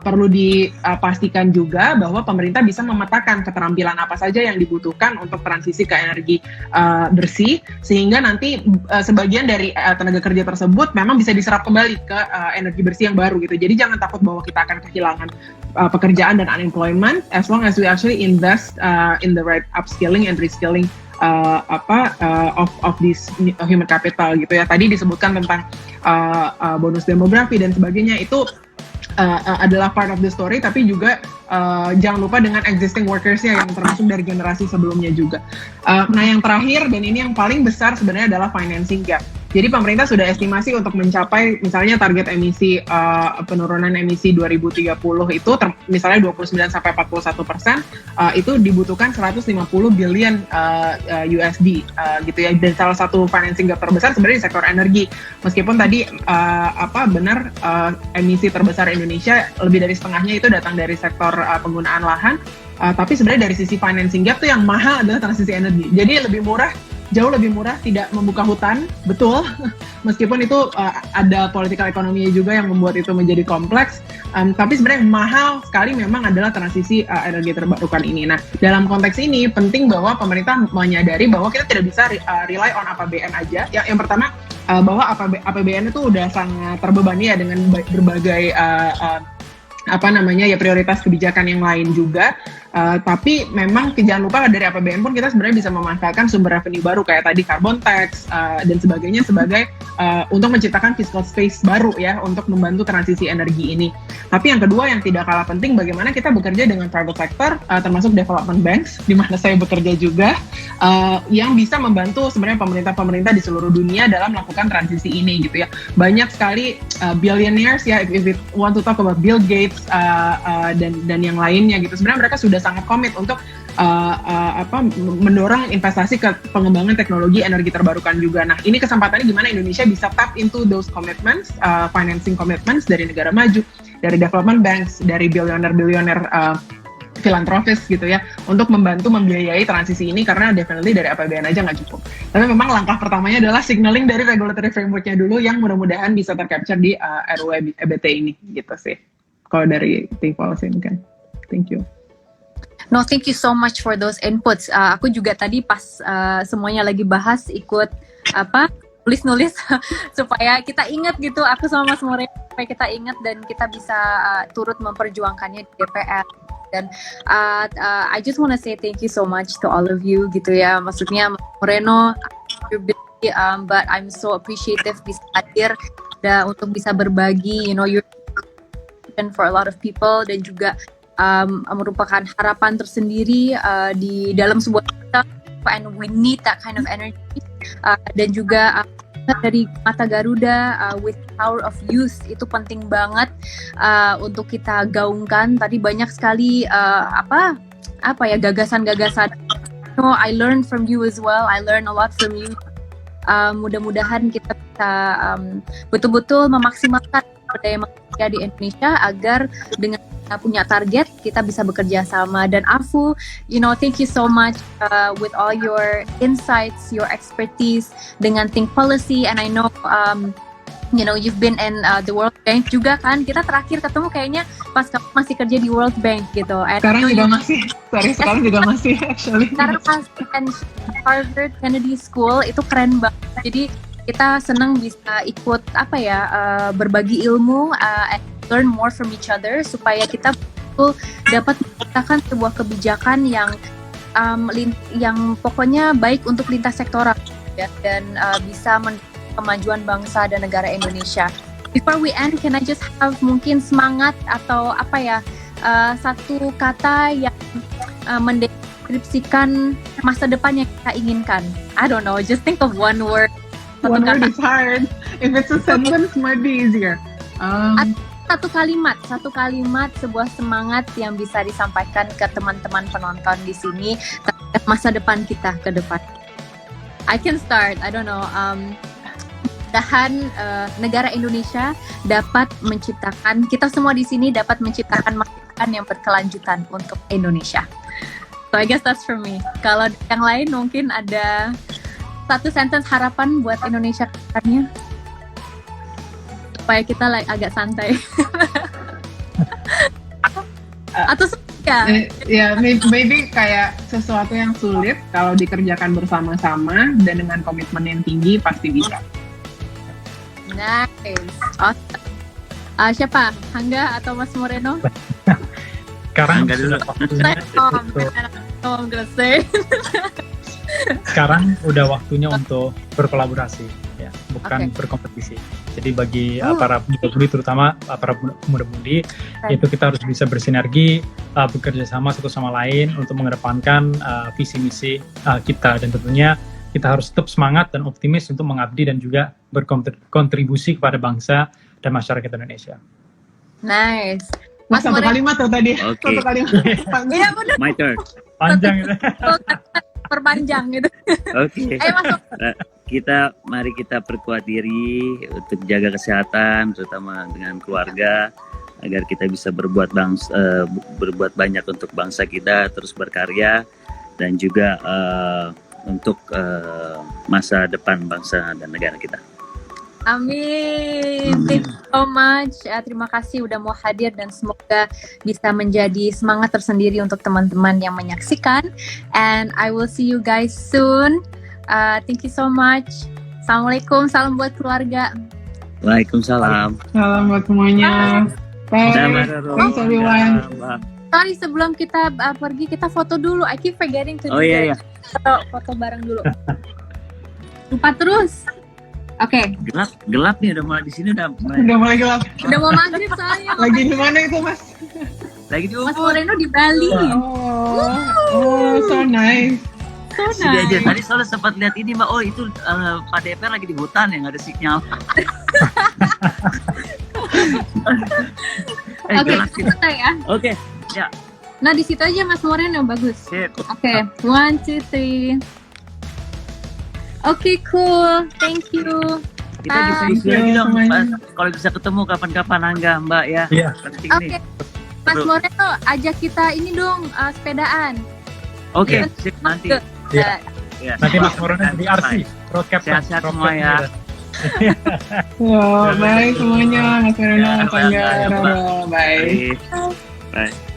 D: perlu dipastikan juga bahwa pemerintah bisa memetakan keterampilan apa saja yang dibutuhkan untuk transisi ke energi bersih, sehingga nanti sebagian dari tenaga kerja tersebut memang bisa diserap kembali ke energi bersih yang baru gitu. Jadi jangan takut bahwa kita akan kehilangan pekerjaan dan unemployment, as long as we actually invest in the right upskilling and reskilling of this human capital gitu ya. Tadi disebutkan tentang bonus demografi dan sebagainya, itu adalah part of the story, tapi juga jangan lupa dengan existing workers-nya yang termasuk dari generasi sebelumnya juga. Nah yang terakhir dan ini yang paling besar sebenarnya adalah financing gap. Jadi pemerintah sudah estimasi untuk mencapai misalnya target emisi penurunan emisi 2030 itu misalnya 29-41%, itu dibutuhkan 150 billion USD gitu ya. Dan salah satu financing gap terbesar sebenarnya di sektor energi. Meskipun tadi benar emisi terbesar Indonesia lebih dari setengahnya itu datang dari sektor penggunaan lahan, tapi sebenarnya dari sisi financing gap tuh yang mahal adalah transisi energi. Jadi jauh lebih murah tidak membuka hutan, betul. Meskipun itu ada political ekonominya juga yang membuat itu menjadi kompleks, tapi sebenarnya mahal sekali memang adalah transisi energi terbarukan ini. Nah, dalam konteks ini penting bahwa pemerintah menyadari bahwa kita tidak bisa rely on APBN aja. Yang pertama bahwa APBN itu udah sangat terbebani ya dengan berbagai prioritas kebijakan yang lain juga. Tapi memang jangan lupa dari APBN pun kita sebenarnya bisa memanfaatkan sumber revenue baru kayak tadi carbon tax dan sebagainya sebagai untuk menciptakan fiscal space baru ya untuk membantu transisi energi ini. Tapi yang kedua yang tidak kalah penting, bagaimana kita bekerja dengan private sector termasuk development banks di mana saya bekerja juga, yang bisa membantu sebenarnya pemerintah di seluruh dunia dalam melakukan transisi ini gitu ya. Banyak sekali billionaires ya, if we want to talk about Bill Gates dan yang lainnya gitu, sebenarnya mereka sudah sangat komit untuk mendorong investasi ke pengembangan teknologi energi terbarukan juga. Nah, ini kesempatannya gimana Indonesia bisa tap into those commitments, financing commitments dari negara maju dari development banks, dari bilioner filantropis gitu ya, untuk membantu membiayai transisi ini, karena definitely dari APBN aja nggak cukup. Tapi memang langkah pertamanya adalah signaling dari regulatory framework-nya dulu yang mudah-mudahan bisa tercapture di RUU EBT ini gitu sih. Kalau dari Think Policy ini kan. Thank you.
E: No, thank you so much for those inputs. Aku juga tadi pas semuanya lagi bahas ikut nulis supaya kita ingat gitu. Aku sama Mas Moreno supaya kita ingat dan kita bisa turut memperjuangkannya di DPR. Dan I just wanna say thank you so much to all of you gitu ya. Maksudnya Mas Moreno, you're busy, but I'm so appreciative bisa hadir untuk bisa berbagi, you know, your for a lot of people, dan juga merupakan harapan tersendiri di dalam sebuah kita, and we need that kind of energy, dan juga dari mata Garuda with power of youth itu penting banget untuk kita gaungkan. Tadi banyak sekali gagasan-gagasan. No, I learned from you as well. I learned a lot from you. Mudah-mudahan kita bisa betul-betul memaksimalkan sumber daya manusia di Indonesia agar dengan kita punya target kita bisa bekerja sama. Dan Afu, you know, thank you so much with all your insights, your expertise dengan Think Policy, and I know you know you've been in the World Bank juga kan. Kita terakhir ketemu kayaknya pas kamu masih kerja di World Bank gitu.
D: Sekarang juga masih, sekarang juga masih actually.
E: Sekarang masih Harvard Kennedy School, itu keren banget. Jadi kita senang bisa ikut berbagi ilmu, and learn more from each other supaya kita betul dapat menciptakan sebuah kebijakan yang pokoknya baik untuk lintas sektoral ya, dan bisa mendukung kemajuan bangsa dan negara Indonesia. Before we end, can I just have mungkin semangat atau satu kata yang mendeskripsikan masa depan yang kita inginkan? I don't know, just think of one word.
D: One word is hard. If it's a sentence, might be easier.
E: Satu kalimat, sebuah semangat yang bisa disampaikan ke teman-teman penonton di sini terhadap masa depan kita ke depan. I can start, I don't know. Mudah-mudahan negara Indonesia dapat menciptakan, kita semua di sini dapat menciptakan masa depan yang berkelanjutan untuk Indonesia. So I guess that's for me. Kalau yang lain mungkin ada satu sentence harapan buat Indonesia ke depannya, supaya kita agak santai. Atau
D: ya maybe kayak sesuatu yang sulit kalau dikerjakan bersama-sama dan dengan komitmen yang tinggi pasti bisa.
E: Nice. Awesome. Siapa? Hangga atau Mas Moreno?
B: Sekarang
C: Hangga dulu.
B: Sekarang udah waktunya untuk berkolaborasi, ya, bukan berkompetisi. Jadi bagi para pemuda-pemudi, terutama para pemuda-pemudi, itu kita harus bisa bersinergi, bekerja sama satu sama lain untuk mengedepankan visi misi kita, dan tentunya kita harus tetap semangat dan optimis untuk mengabdi dan juga berkontribusi kepada bangsa dan masyarakat Indonesia.
E: Nice.
D: Mas satu kalimat tuh tadi.
C: Oke.
D: Satu kalimat.
E: Iya benar.
C: My turn.
B: Panjang gitu.
E: Perpanjang gitu.
C: Oke.
E: Ayo masuk.
C: Mari kita perkuat diri untuk jaga kesehatan, terutama dengan keluarga, agar kita bisa berbuat banyak untuk bangsa kita, terus berkarya, dan juga untuk masa depan bangsa dan negara kita.
E: Amin. Thank you so much. Terima kasih udah mau hadir, dan semoga bisa menjadi semangat tersendiri untuk teman-teman yang menyaksikan. And I will see you guys soon. Thank you so much. Assalamualaikum. Salam buat keluarga.
C: Waalaikumsalam.
D: Salam buat semuanya. Bye. Thanks everyone.
E: Sorry, sebelum kita pergi, kita foto dulu. I keep forgetting to do
C: Iya.
E: foto bareng dulu. Lupa terus. Oke.
C: Gelap nih, udah mulai di sini udah
D: mulai gelap.
E: Udah mau maghrib soalnya.
D: Lagi di mana itu, Mas?
C: lagi di
E: Mas
C: Ubud.
E: Moreno di Bali.
D: Oh, so nice.
C: Sini aja. Tadi soalnya sempat lihat ini, Mbak. Oh, itu Pak DPR lagi di hutan yang nggak ada sinyal.
E: Oke, kita ya.
C: Oke, ya.
E: Nah, di situ aja Mas Moreno, bagus.
C: Sip.
E: Oke, 1, 2, 3. Oke, cool. Thank you.
C: Kita
E: Bye.
C: diskusi
D: Thank
C: lagi
D: you
C: dong,
D: semuanya.
C: kalau bisa ketemu kapan-kapan Angga, Mbak ya.
B: Iya.
C: Penting
E: Oke,
C: nih.
E: Mas
C: Seru.
E: Moreno, ajak kita ini dong sepedaan.
C: Oke,
B: Iya.
C: sip nanti.
B: Iya.
C: Ya.
B: Nanti Mas Moreno jadi RC, road captain.
C: Sehat-sehat
B: road
C: semua ya.
B: captain.
D: Yo, bye semuanya, Mas Moreno,
C: Ya,
D: Mas Angga,
C: bye.
D: Roro, bye.
C: Bye. Bye.